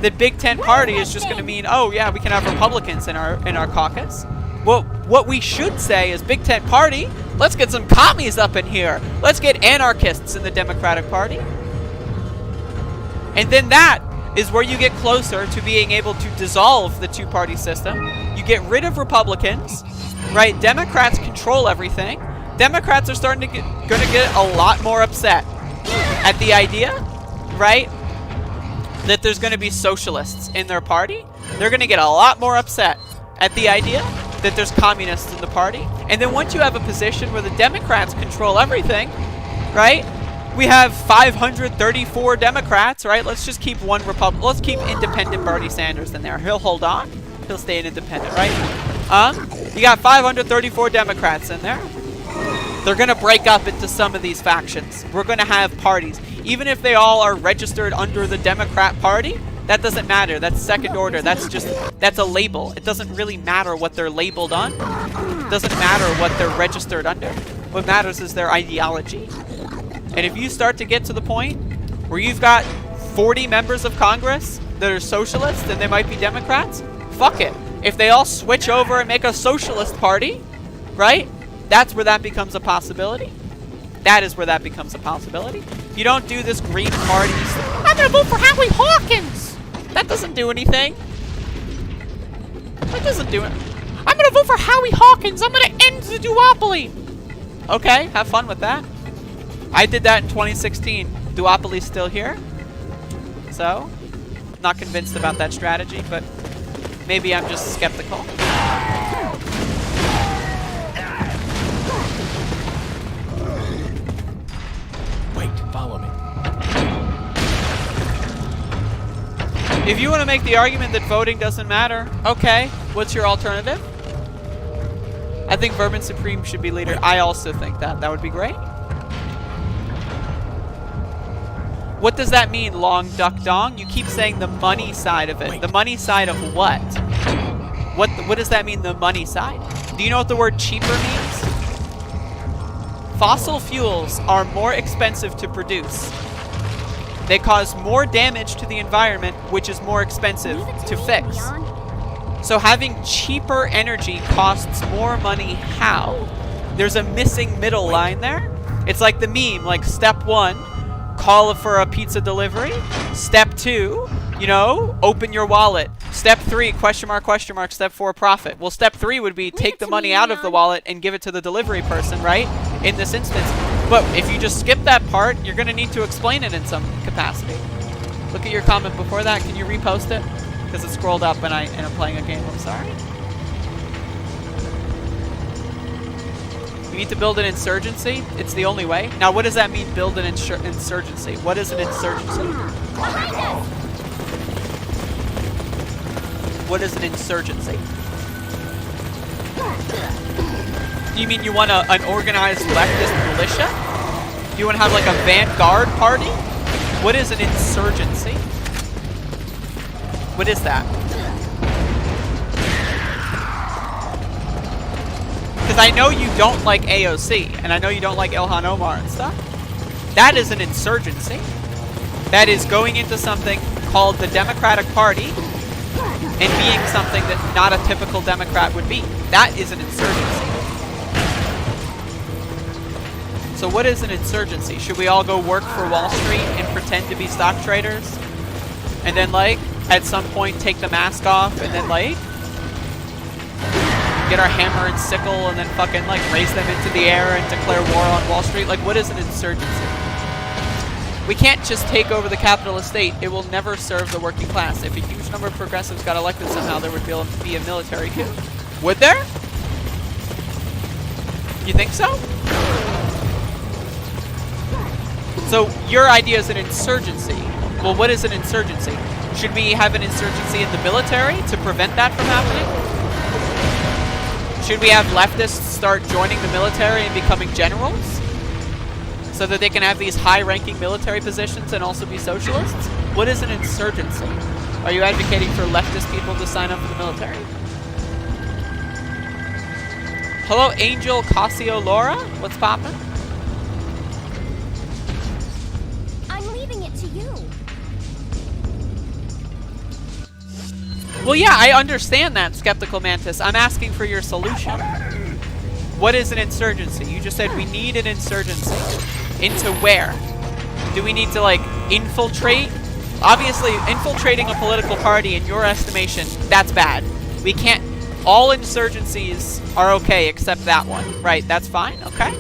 that big tent party is just going to mean, oh, yeah, we can have Republicans in our caucus. Well, what we should say is big tent party, let's get some commies up in here. Let's get anarchists in the Democratic Party. And then that is where you get closer to being able to dissolve the two-party system. You get rid of Republicans, right? Democrats control everything. Democrats are going to get a lot more upset at the idea, right, that there's going to be socialists in their party. They're going to get a lot more upset at the idea that there's communists in the party. And then once you have a position where the Democrats control everything, right? We have 534 Democrats, right? Let's just keep one Republican. Let's keep independent Bernie Sanders in there. He'll hold on. He'll stay an independent, right? You got 534 Democrats in there. They're going to break up into some of these factions. We're going to have parties. Even if they all are registered under the Democrat Party, that doesn't matter. That's second order. That's a label. It doesn't really matter what they're labeled on. It doesn't matter what they're registered under. What matters is their ideology. And if you start to get to the point where you've got 40 members of Congress that are socialists and they might be Democrats, fuck it. If they all switch over and make a socialist party, right? That's where that becomes a possibility. That is where that becomes a possibility. You don't do this Green Party. I'm gonna vote for Howie Hawkins. That doesn't do anything. That doesn't do it. I'm gonna vote for Howie Hawkins. I'm gonna end the duopoly. Okay, have fun with that. I did that in 2016. Duopoly's still here. So, not convinced about that strategy, but maybe I'm just skeptical. Wait, follow me. If you want to make the argument that voting doesn't matter, okay, what's your alternative? I think Vermin Supreme should be leader. I also think that. That would be great. What does that mean, Long Duck Dong? You keep saying the money side of it. The money side of what? What does that mean, the money side? Do you know what the word cheaper means? Fossil fuels are more expensive to produce. They cause more damage to the environment, which is more expensive to fix. So having cheaper energy costs more money. How? There's a missing middle line there. It's like the meme, like step 1, call for a pizza delivery. Step 2, you know, open your wallet. Step 3, question mark, question mark. Step 4, profit. Well, step 3 would be take the money out of the wallet and give it to the delivery person, right? In this instance. But if you just skip that part, you're going to need to explain it in some capacity. Look at your comment before that. Can you repost it? Because it scrolled up and I'm playing a game. I'm sorry. You need to build an insurgency. It's the only way. Now, what does that mean, build an insurgency? What is an insurgency? Behind us! What is an insurgency? You mean you want an organized leftist militia? You want to have like a vanguard party? What is an insurgency? What is that? Because I know you don't like AOC, and I know you don't like Ilhan Omar and stuff. That is an insurgency. That is going into something called the Democratic Party and being something that not a typical Democrat would be. That is an insurgency. So what is an insurgency? Should we all go work for Wall Street and pretend to be stock traders? And then, like, at some point take the mask off and then, like, get our hammer and sickle and then fucking, like, raise them into the air and declare war on Wall Street? Like, what is an insurgency? We can't just take over the capitalist state. It will never serve the working class. If a huge number of progressives got elected somehow, there would be a military coup. Would there? You think so? So your idea is an insurgency. Well, what is an insurgency? Should we have an insurgency in the military to prevent that from happening? Should we have leftists start joining the military and becoming generals? So that they can have these high-ranking military positions and also be socialists? What is an insurgency? Are you advocating for leftist people to sign up for the military? Hello, Angel Casio Laura. What's poppin'? I'm leaving it to you. Well, yeah, I understand that, Skeptical Mantis. I'm asking for your solution. What is an insurgency? You just said we need an insurgency. Into where? Do we need to, like, infiltrate? Obviously, infiltrating a political party, in your estimation, that's bad. We can't... All insurgencies are okay except that one. Right, that's fine, okay?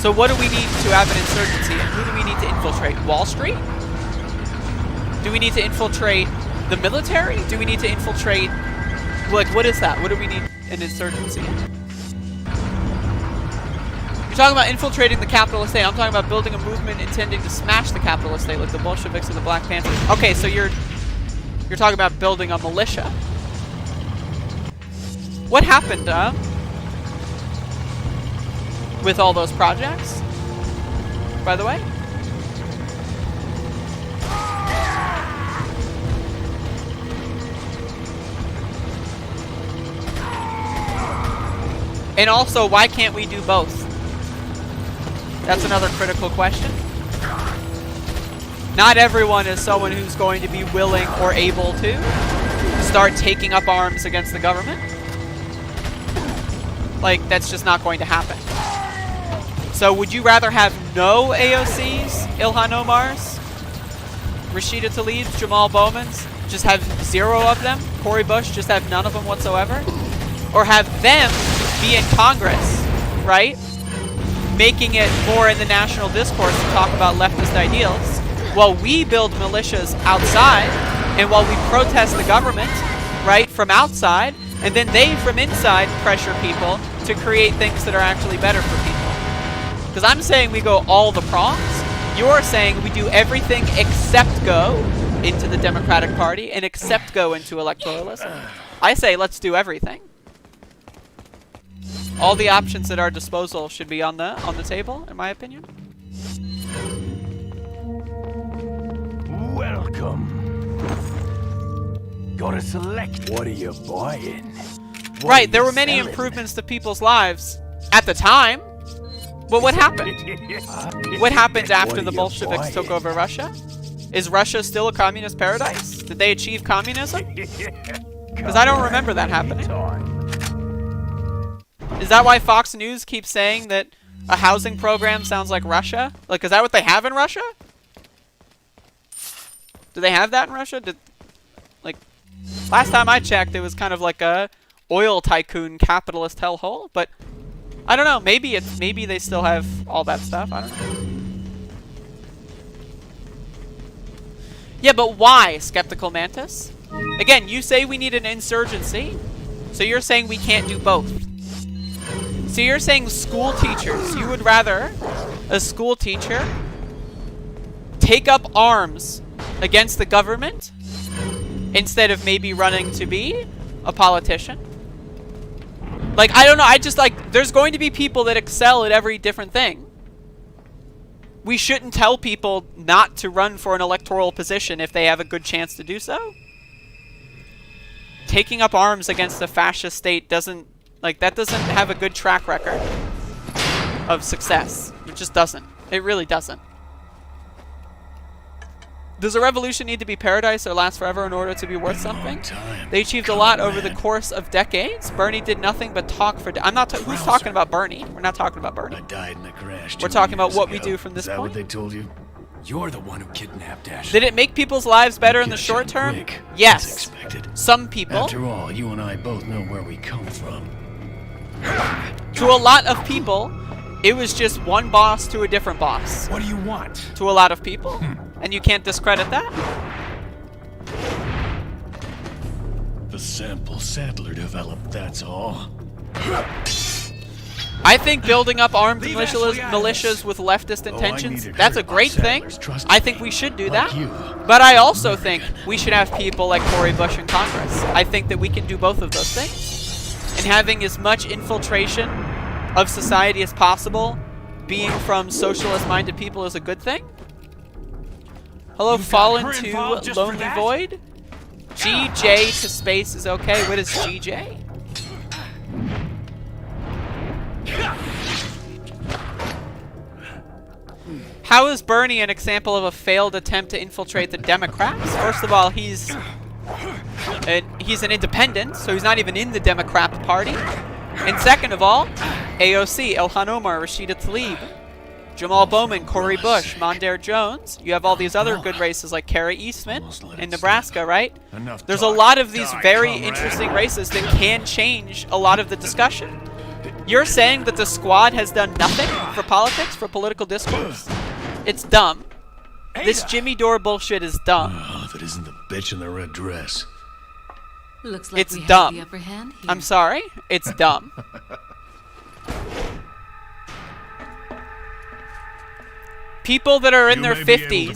So what do we need to have an insurgency? And who do we need to infiltrate? Wall Street? Do we need to infiltrate the military? Do we need to infiltrate... Like, what is that? What do we need an insurgency in? You're talking about infiltrating the capitalist state. I'm talking about building a movement intending to smash the capitalist state like the Bolsheviks and the Black Panthers. Okay, so you're talking about building a militia. What happened, with all those projects, by the way? And also, why can't we do both? That's another critical question. Not everyone is someone who's going to be willing or able to start taking up arms against the government. Like, that's just not going to happen. So would you rather have no AOCs, Ilhan Omar's, Rashida Tlaib's, Jamal Bowman's, just have 0 of them, Cori Bush, just have none of them whatsoever? Or have them be in Congress, right? Making it more in the national discourse to talk about leftist ideals, while we build militias outside, and while we protest the government, right, from outside, and then they, from inside, pressure people to create things that are actually better for people. Because I'm saying we go all the prongs. You're saying we do everything except go into the Democratic Party and except go into electoralism. I say let's do everything. All the options at our disposal should be on the table, in my opinion. Welcome. Gotta select. What are you buying? Right, there were many improvements to people's lives at the time. But what happened? What happened after the Bolsheviks took over Russia? Is Russia still a communist paradise? Did they achieve communism? Because I don't remember that happening. Is that why Fox News keeps saying that a housing program sounds like Russia? Like, is that what they have in Russia? Do they have that in Russia? Like, last time I checked, it was kind of like a oil tycoon capitalist hellhole. But I don't know. Maybe they still have all that stuff. I don't know. Yeah, but why, Skeptical Mantis? Again, you say we need an insurgency, so you're saying we can't do both. So you're saying school teachers, you would rather a school teacher take up arms against the government instead of maybe running to be a politician? Like, I don't know, I just like, there's going to be people that excel at every different thing. We shouldn't tell people not to run for an electoral position if they have a good chance to do so. Taking up arms against a fascist state doesn't, like, that doesn't have a good track record of success. It just doesn't. It really doesn't. Does a revolution need to be paradise or last forever in order to be worth something? They achieved a lot over the course of decades. Bernie did nothing but talk for... I'm not... Who's talking about Bernie? We're not talking about Bernie. I died in a crash. We're talking about what we do from this point. Is that point. what they told you? You're the one who kidnapped Ashley. Did it make people's lives better in the short term? Quick, yes. as expected. Some people. After all, you and I both know where we come from. To a lot of people, it was just one boss to a different boss. What do you want? To a lot of people. And you can't discredit that. The sample Sadler developed, that's all. I think building up armed militias with leftist intentions, that's a great thing. I think we should do that. But I also think we should have people like Cory Bush in Congress. I think that we can do both of those things. And having as much infiltration of society as possible, being from socialist-minded people, is a good thing. Hello, Fallen to Lonely Void. GJ to space is okay. What is GJ? How is Bernie an example of a failed attempt to infiltrate the Democrats? First of all, he's an independent, so he's not even in the Democrat Party. And second of all, AOC, Ilhan Omar, Rashida Tlaib, Jamal Bowman, Cory Bush, Mondaire Jones. You have all these other good races like Carrie Eastman in Nebraska, right? There's a lot of these very interesting races that can change a lot of the discussion. You're saying that the squad has done nothing for politics, for political discourse? It's dumb. This Jimmy Dore bullshit is dumb. Oh, if it isn't the bitch in the red dress. Looks like It's we dumb. have the upper hand here. I'm sorry. It's dumb. People that are in their 50s,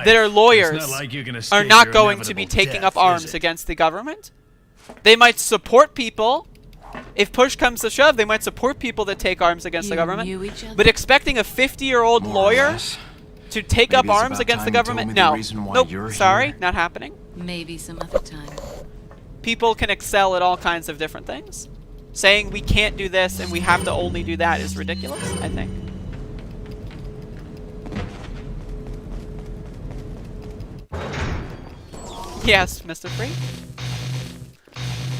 that are lawyers, are not going to be taking up arms against the government. They might support people. If push comes to shove, they might support people that take arms against the government. But expecting a 50-year-old lawyer to take up arms against the government? No. Nope. Sorry. Not happening. Maybe some other time. People can excel at all kinds of different things. Saying we can't do this and we have to only do that is ridiculous, I think. Yes, Mr. Free.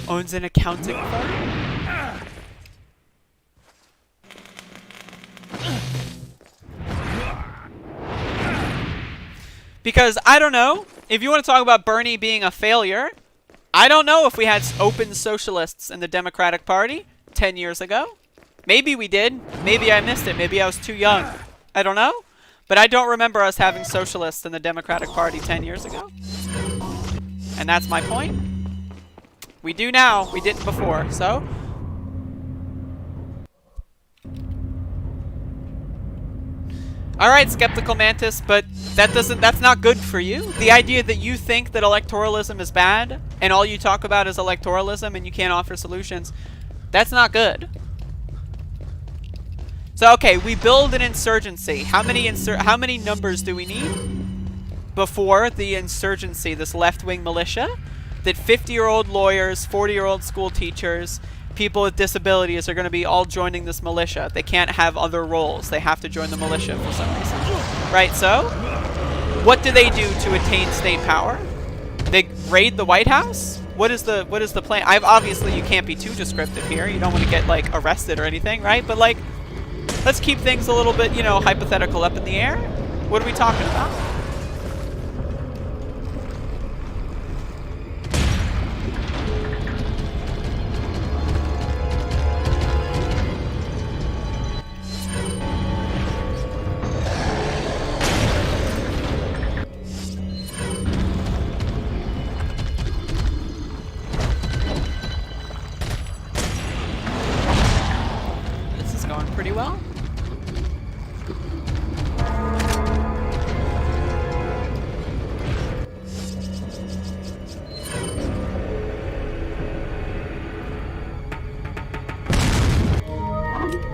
Owns an accounting firm. Because, I don't know, if you want to talk about Bernie being a failure, I don't know if we had open socialists in the Democratic Party 10 years ago. Maybe we did. Maybe I missed it. Maybe I was too young. I don't know. But I don't remember us having socialists in the Democratic Party 10 years ago. And that's my point. We do now. We didn't before. So... Alright, Skeptical Mantis, but that's not good for you. The idea that you think that electoralism is bad, and all you talk about is electoralism and you can't offer solutions, that's not good. So, okay, we build an insurgency. How many numbers do we need before the insurgency, this left-wing militia, that 50-year-old lawyers, 40-year-old school teachers, people with disabilities are going to be all joining this militia? They can't have other roles. They have to join the militia for some reason. Right, so what do they do to attain state power? They raid the White House? What is the plan? Obviously you can't be too descriptive here. You don't want to get like arrested or anything, right? But like, let's keep things a little bit, you know, hypothetical, up in the air. What are we talking about?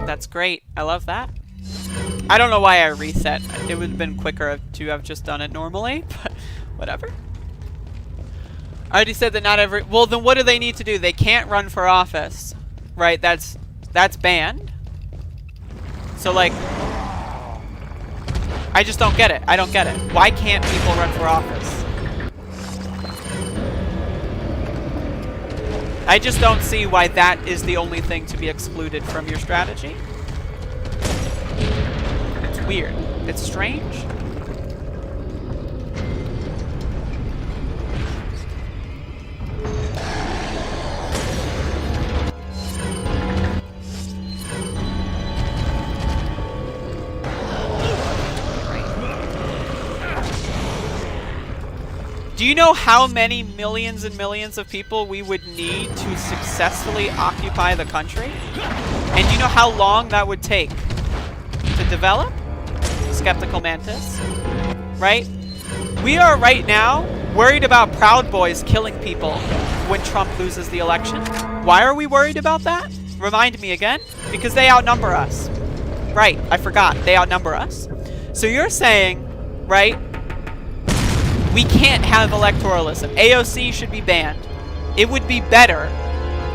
That's great. I love that. I don't know why I reset. It would have been quicker to have just done it normally, but whatever. I already said that not every... Well, then what do they need to do? They can't run for office, right? That's banned. So, like... I just don't get it. I don't get it. Why can't people run for office? I just don't see why that is the only thing to be excluded from your strategy. It's weird. It's strange. Do you know how many millions and millions of people we would need to successfully occupy the country? And do you know how long that would take to develop? Skeptical Mantis. Right? We are right now worried about Proud Boys killing people when Trump loses the election. Why are we worried about that? Remind me again. Because they outnumber us. Right, I forgot. They outnumber us. So you're saying, right, we can't have electoralism. AOC should be banned. It would be better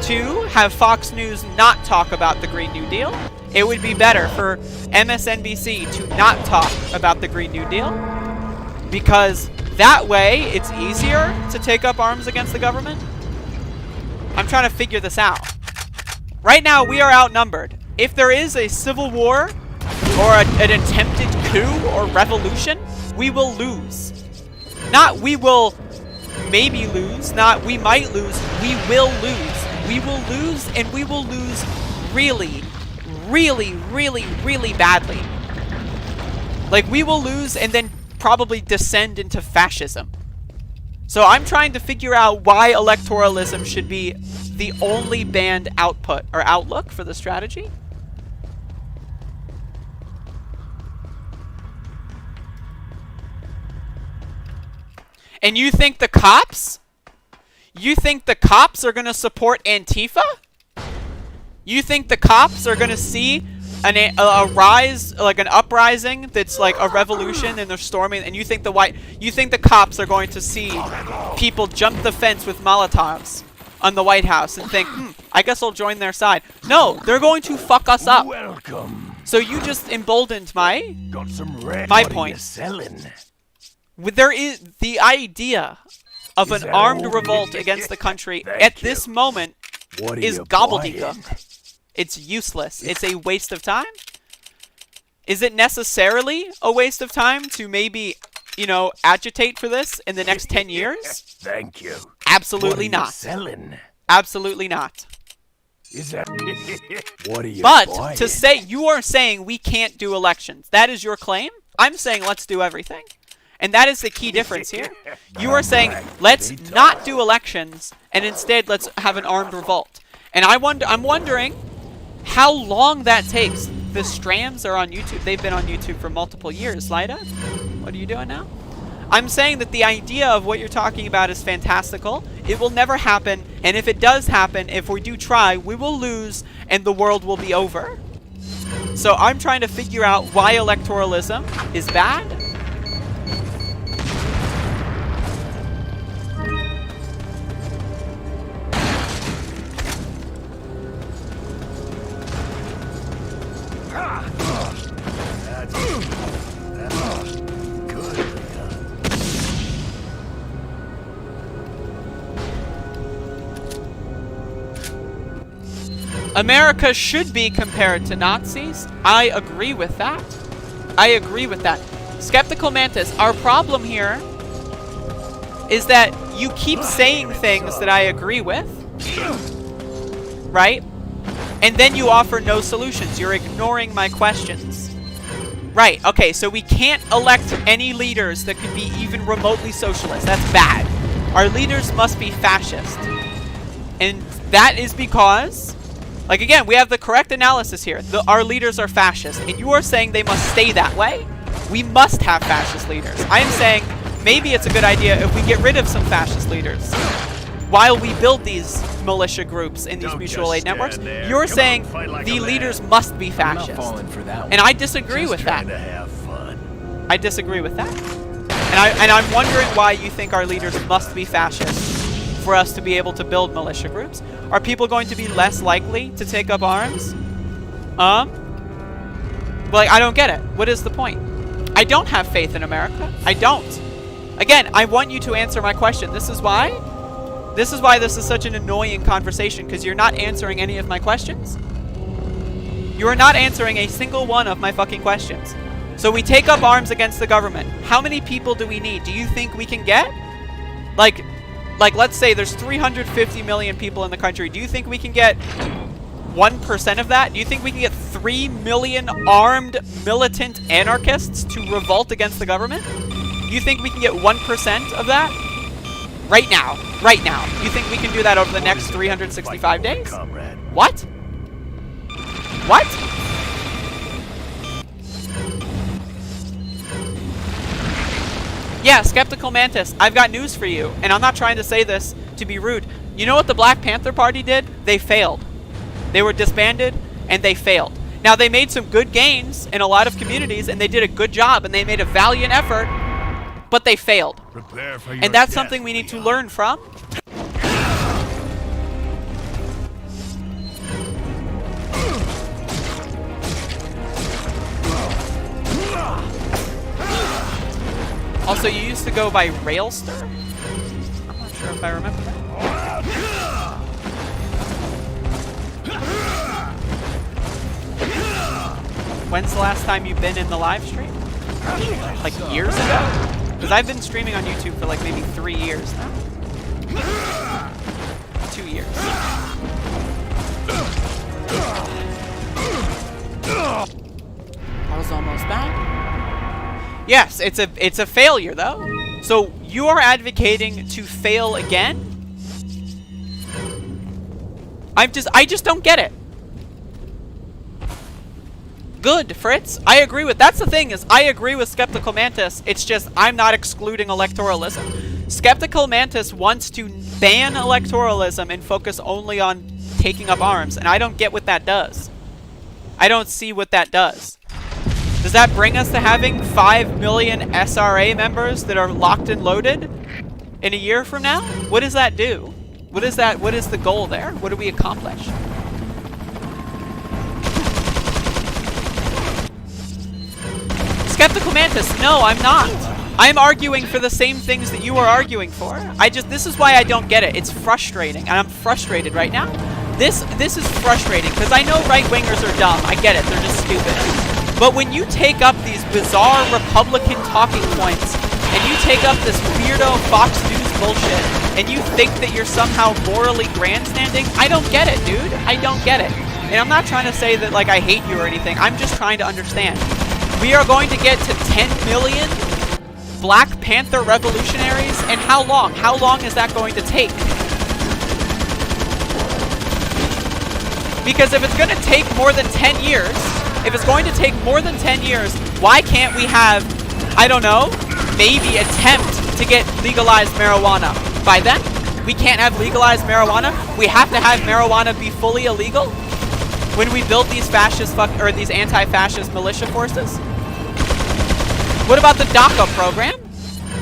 to have Fox News not talk about the Green New Deal. It would be better for MSNBC to not talk about the Green New Deal. Because that way, it's easier to take up arms against the government. I'm trying to figure this out. Right now, we are outnumbered. If there is a civil war or an attempted coup or revolution, we will lose. Not we will maybe lose, not we might lose, we will lose. We will lose, and we will lose really, really, really, really badly. Like, we will lose and then probably descend into fascism. So I'm trying to figure out why electoralism should be the only banned output or outlook for the strategy. And you think the cops? You think the cops are going to support Antifa? You think the cops are going to see a rise, like an uprising that's like a revolution and they're storming, and you think the cops are going to see people jump the fence with Molotovs on the White House and think, I guess I'll join their side. No, they're going to fuck us up. Welcome. So you just emboldened my Point. point. What are you selling? There is the idea of an armed revolt against the country at this moment is gobbledygook. It's useless. It's a waste of time. Is it necessarily a waste of time to maybe, you know, agitate for this in the next 10 years? Thank you. Absolutely What are you not. selling? Absolutely not. Is that what are you But buying? to say, you are saying we can't do elections. That is your claim. I'm saying let's do everything. And that is the key difference here. You are saying, let's not do elections, and instead let's have an armed revolt. And I'm wondering how long that takes. The Strands are on YouTube. They've been on YouTube for multiple years. Lida, what are you doing now? I'm saying that the idea of what you're talking about is fantastical. It will never happen, and if it does happen, if we do try, we will lose, and the world will be over. So I'm trying to figure out why electoralism is bad. America should be compared to Nazis. I agree with that. I agree with that. Skeptical Mantis, our problem here is that you keep saying things that I agree with, right? And then you offer no solutions. You're ignoring my questions. Right, okay, so we can't elect any leaders that could be even remotely socialist. That's bad. Our leaders must be fascist. And that is because, like, again, we have the correct analysis here. Our leaders are fascist, and you are saying they must stay that way? We must have fascist leaders. I am saying maybe it's a good idea if we get rid of some fascist leaders. while we build these militia groups in these Don't mutual just aid networks, stand there. you're Come saying on, fight like the a man. leaders must be I'm fascist. not falling for that one. And I disagree Just with that. trying to have fun. I disagree with that. And I'm wondering why you think our leaders must be fascist for us to be able to build militia groups. Are people going to be less likely to take up arms? Like, I don't get it. What is the point? I don't have faith in America. I don't. Again, I want you to answer my question. This is why this is such an annoying conversation, because you're not answering any of my questions. You are not answering a single one of my fucking questions. So we take up arms against the government. How many people do we need? Do you think we can get? Like let's say there's 350 million people in the country. Do you think we can get 1% of that? Do you think we can get 3 million armed militant anarchists to revolt against the government? Do you think we can get 1% of that? Right now. Right now. Do you think we can do that over the next 365 days? Comrade. What? What? Yeah, Skeptical Mantis, I've got news for you. And I'm not trying to say this to be rude. You know what the Black Panther Party did? They failed. They were disbanded, and they failed. Now, they made some good gains in a lot of communities, and they did a good job, and they made a valiant effort, but they failed. Prepare for your And that's death, something we need to Leon. learn from. Also, you used to go by Railster? I'm not sure if I remember that. When's the last time you've been in the live stream? Like years ago? Because I've been streaming on YouTube for like maybe 3 years now. 2 years. I was almost back. Yes, it's a failure though. So you are advocating to fail again? I just don't get it. Good, Fritz. I agree with, that's the thing, is I agree with Skeptical Mantis. It's just I'm not excluding electoralism. Skeptical Mantis wants to ban electoralism and focus only on taking up arms, and I don't get what that does. I don't see what that does. Does that bring us to having 5 million SRA members that are locked and loaded in a year from now? What does that do? What is that? What is the goal there? What do we accomplish? Skeptical Mantis, no, I'm not. I'm arguing for the same things that you are arguing for. This is why I don't get it. It's frustrating, and I'm frustrated right now. This is frustrating, because I know right-wingers are dumb. I get it, they're just stupid. But when you take up these bizarre Republican talking points, and you take up this weirdo Fox News bullshit, and you think that you're somehow morally grandstanding, I don't get it, dude. I don't get it. And I'm not trying to say that, like, I hate you or anything. I'm just trying to understand. We are going to get to 10 million Black Panther revolutionaries, and how long? How long is that going to take? Because if it's going to take more than 10 years, why can't we have, I don't know, maybe attempt to get legalized marijuana? By then, we can't have legalized marijuana. We have to have marijuana be fully illegal when we build these fascist these anti-fascist militia forces. What about the DACA program?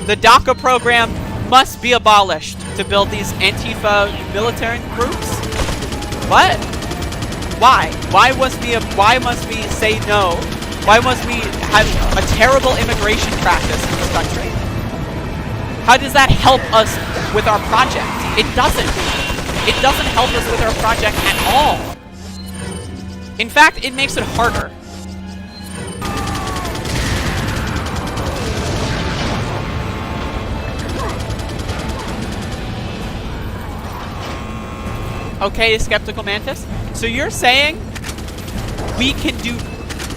The DACA program must be abolished to build these Antifa military groups. What? Why? Why must we say no? Why must we have a terrible immigration practice in this country? How does that help us with our project? It doesn't. It doesn't help us with our project at all. In fact, it makes it harder. Okay, Skeptical Mantis. So you're saying we can do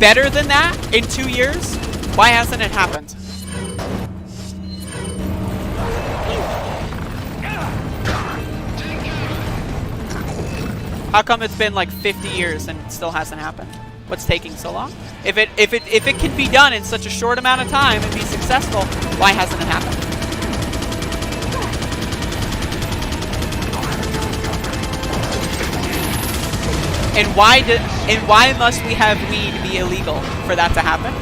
better than that in 2 years? Why hasn't it happened? How come it's been like 50 years and it still hasn't happened? What's taking so long? If it can be done in such a short amount of time and be successful, why hasn't it happened? And why must we have weed be illegal for that to happen?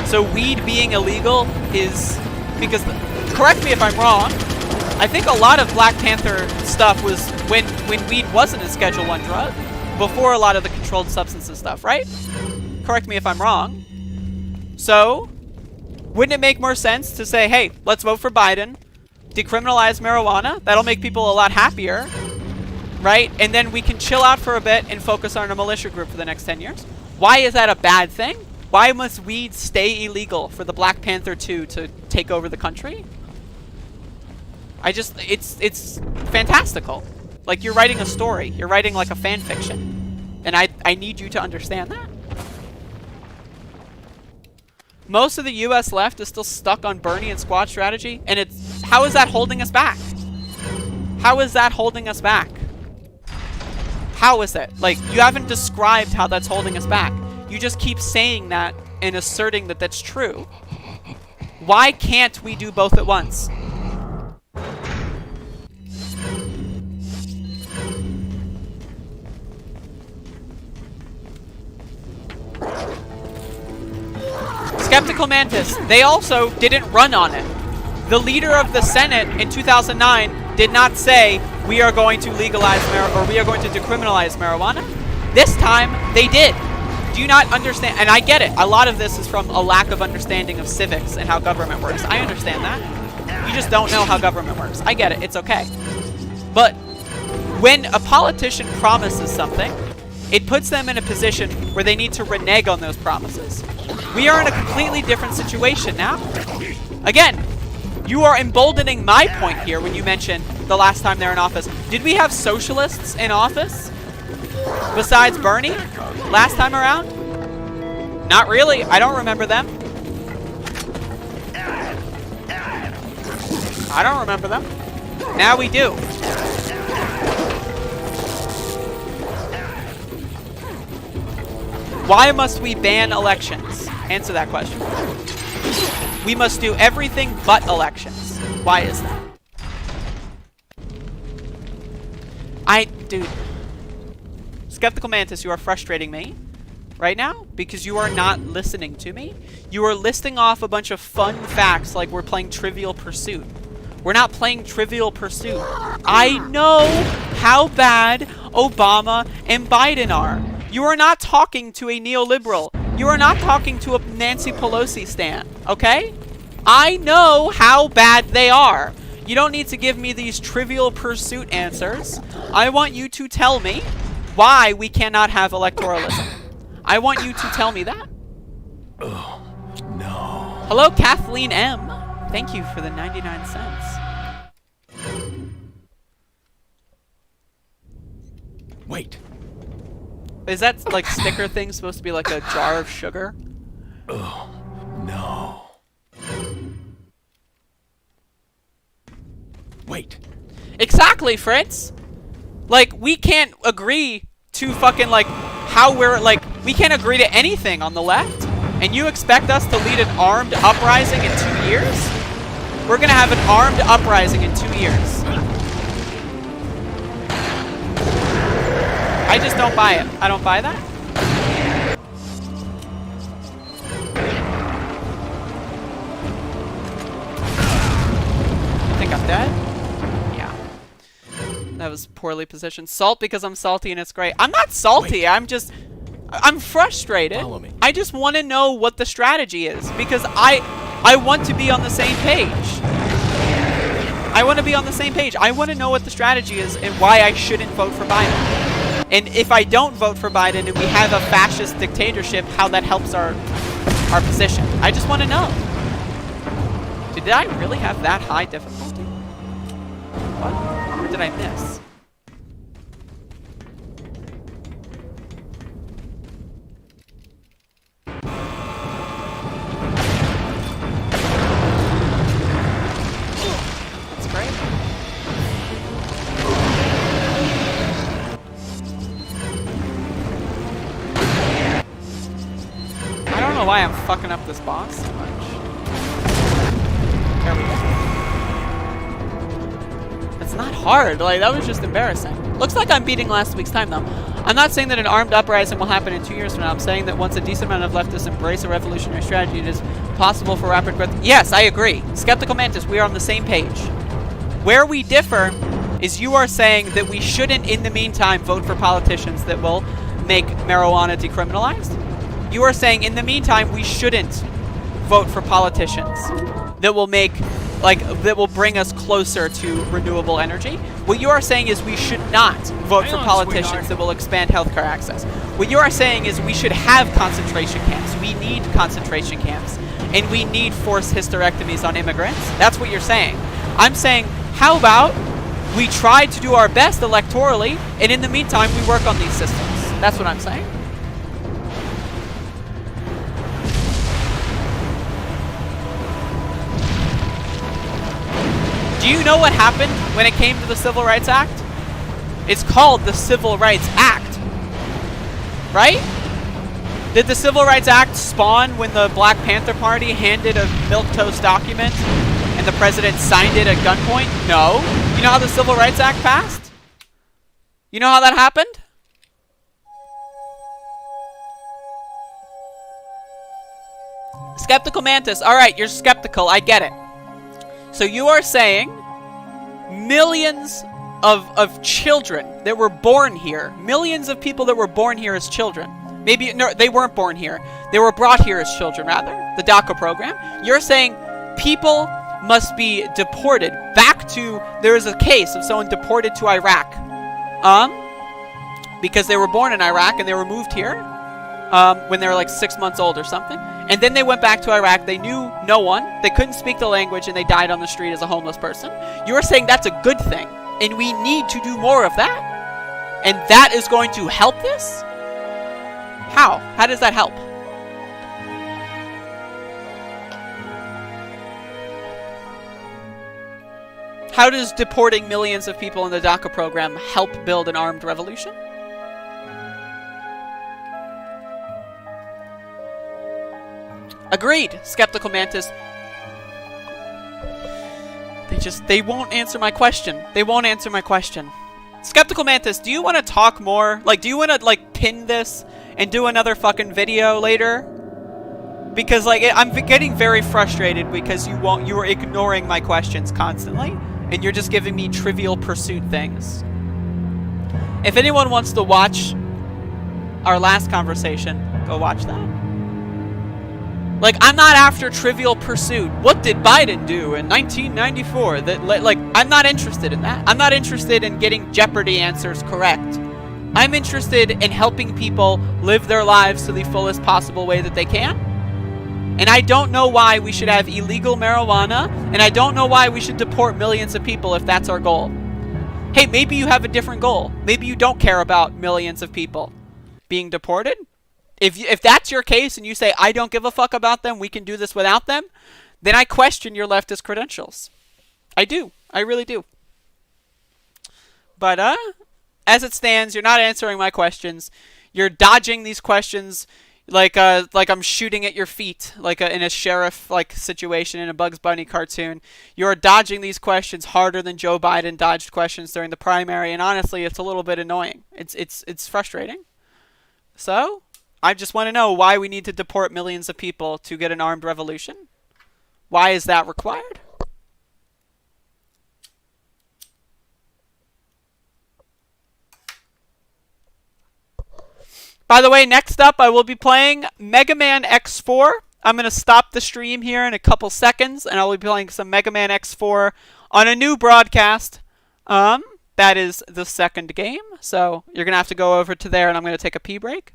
So weed being illegal is because, correct me if I'm wrong, I think a lot of Black Panther stuff was when weed wasn't a Schedule 1 drug, before a lot of the controlled substances stuff, right? Correct me if I'm wrong. So, wouldn't it make more sense to say, hey, let's vote for Biden, decriminalize marijuana, that'll make people a lot happier, right? And then we can chill out for a bit and focus on a militia group for the next 10 years. Why is that a bad thing? Why must weed stay illegal for the Black Panther 2 to take over the country? It's fantastical. Like, you're writing a story. You're writing like a fan fiction. And I need you to understand that. Most of the US left is still stuck on Bernie and squad strategy, and how is that holding us back? How is that holding us back? How is it? Like, you haven't described how that's holding us back. You just keep saying that and asserting that that's true. Why can't we do both at once? Skeptical Mantis, they also didn't run on it. The leader of the Senate in 2009 did not say, we are going to legalize or we are going to decriminalize marijuana. This time, they did. Do you not understand? And I get it. A lot of this is from a lack of understanding of civics and how government works. I understand that. You just don't know how government works. I get it. It's okay. But when a politician promises something, it puts them in a position where they need to renege on those promises. We are in a completely different situation now. Again, you are emboldening my point here when you mention the last time they're in office. Did we have socialists in office besides Bernie last time around? Not really. I don't remember them. I don't remember them. Now we do. Why must we ban elections? Answer that question. We must do everything but elections. Why is that? Dude. Skeptical Mantis, you are frustrating me right now because you are not listening to me. You are listing off a bunch of fun facts like we're playing Trivial Pursuit. We're not playing Trivial Pursuit. I know how bad Obama and Biden are. You are not talking to a neoliberal. You are not talking to a Nancy Pelosi stan, okay? I know how bad they are. You don't need to give me these Trivial Pursuit answers. I want you to tell me why we cannot have electoralism. I want you to tell me that. Oh, no. Hello, Kathleen M. Thank you for the 99 cents. Wait. Is that, like, sticker thing supposed to be like a jar of sugar? Oh, no. Wait. Exactly, Fritz! Like, we can't agree to fucking, like, how we're, like, we can't agree to anything on the left. And you expect us to lead an armed uprising in 2 years? We're gonna have an armed uprising in 2 years. I just don't buy it. I don't buy that. I think I'm dead. Yeah. That was poorly positioned. Salt because I'm salty and it's great. I'm not salty. Wait. I'm frustrated. Follow me. I just want to know what the strategy is because I want to be on the same page. I want to be on the same page. I want to know what the strategy is and why I shouldn't vote for Biden. And if I don't vote for Biden and we have a fascist dictatorship, how that helps our position. I just want to know. Did I really have that high difficulty? What? Or did I miss? That's great. I don't know why I'm fucking up this boss so much. There we go. It's not hard. Like, that was just embarrassing. Looks like I'm beating last week's time, though. I'm not saying that an armed uprising will happen in 2 years from now. I'm saying that once a decent amount of leftists embrace a revolutionary strategy, it is possible for rapid growth. Yes, I agree. Skeptical Mantis, we are on the same page. Where we differ is you are saying that we shouldn't, in the meantime, vote for politicians that will make marijuana decriminalized. You are saying, in the meantime, we shouldn't vote for politicians that will make, that will bring us closer to renewable energy. What you are saying is we should not vote for politicians that will expand healthcare access. What you are saying is we should have concentration camps. We need concentration camps. And we need forced hysterectomies on immigrants. That's what you're saying. I'm saying, how about we try to do our best electorally, and in the meantime, we work on these systems. That's what I'm saying. Do you know what happened when it came to the Civil Rights Act? It's called the Civil Rights Act. Right? Did the Civil Rights Act spawn when the Black Panther Party handed a milquetoast document and the president signed it at gunpoint? No. You know how the Civil Rights Act passed? You know how that happened? Skeptical Mantis. Alright, you're skeptical. I get it. So you are saying millions of children that were born here, millions of people that were born here as children. Maybe, no, they weren't born here. They were brought here as children, rather. The DACA program. You're saying people must be deported back to, there is a case of someone deported to Iraq. Because they were born in Iraq and they were moved here when they were like 6 months old or something. And then they went back to Iraq. They knew no one. They couldn't speak the language and they died on the street as a homeless person. You're saying that's a good thing. And we need to do more of that. And that is going to help this? How? How does that help? How does deporting millions of people in the DACA program help build an armed revolution? Agreed, Skeptical Mantis. They won't answer my question. They won't answer my question. Skeptical Mantis, do you want to talk more? Like, do you want to, like, pin this and do another fucking video later? Because, like, I'm getting very frustrated because you are ignoring my questions constantly. And you're just giving me Trivial Pursuit things. If anyone wants to watch our last conversation, go watch that. Like, I'm not after Trivial Pursuit. What did Biden do in 1994? Like, I'm not interested in that. I'm not interested in getting Jeopardy answers correct. I'm interested in helping people live their lives to the fullest possible way that they can. And I don't know why we should have illegal marijuana, and I don't know why we should deport millions of people if that's our goal. Hey, maybe you have a different goal. Maybe you don't care about millions of people being deported. If that's your case and you say, I don't give a fuck about them, we can do this without them, then I question your leftist credentials. I do. I really do. But, as it stands, you're not answering my questions. You're dodging these questions like I'm shooting at your feet, like in a sheriff-like situation in a Bugs Bunny cartoon. You're dodging these questions harder than Joe Biden dodged questions during the primary, and honestly, it's a little bit annoying. It's frustrating. So, I just want to know why we need to deport millions of people to get an armed revolution. Why is that required? By the way, next up I will be playing Mega Man X4. I'm going to stop the stream here in a couple seconds, and I'll be playing some Mega Man X4 on a new broadcast. That is the second game, so you're going to have to go over to there, and I'm going to take a pee break.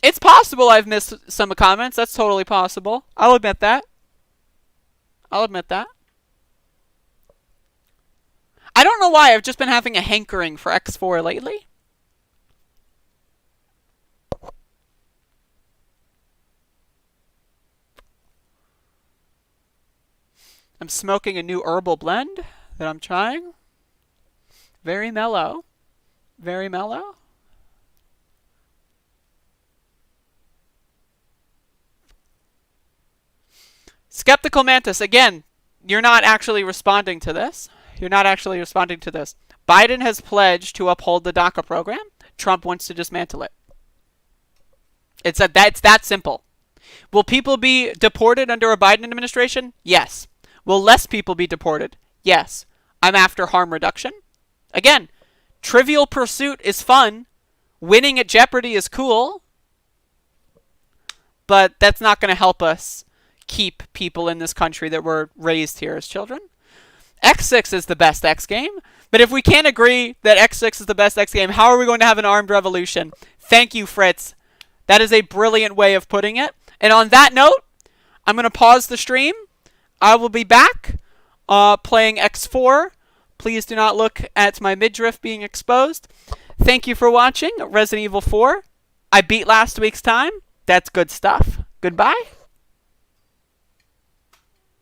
It's possible I've missed some comments. That's totally possible. I'll admit that. I'll admit that. I don't know why. I've just been having a hankering for X4 lately. I'm smoking a new herbal blend that I'm trying. Very mellow. Very mellow. Skeptical Mantis, again, you're not actually responding to this. You're not actually responding to this. Biden has pledged to uphold the DACA program. Trump wants to dismantle it. It's that simple. Will people be deported under a Biden administration? Yes. Will less people be deported? Yes. I'm after harm reduction. Again, Trivial Pursuit is fun. Winning at Jeopardy is cool. But that's not going to help us keep people in this country that were raised here as children. X6 is the best X game. But if we can't agree that X6 is the best X game, how are we going to have an armed revolution? Thank you, Fritz. That is a brilliant way of putting it. And on that note, I'm going to pause the stream. I will be back playing X4. Please do not look at my midriff being exposed. Thank you for watching Resident Evil 4. I beat last week's time. That's good stuff. Goodbye.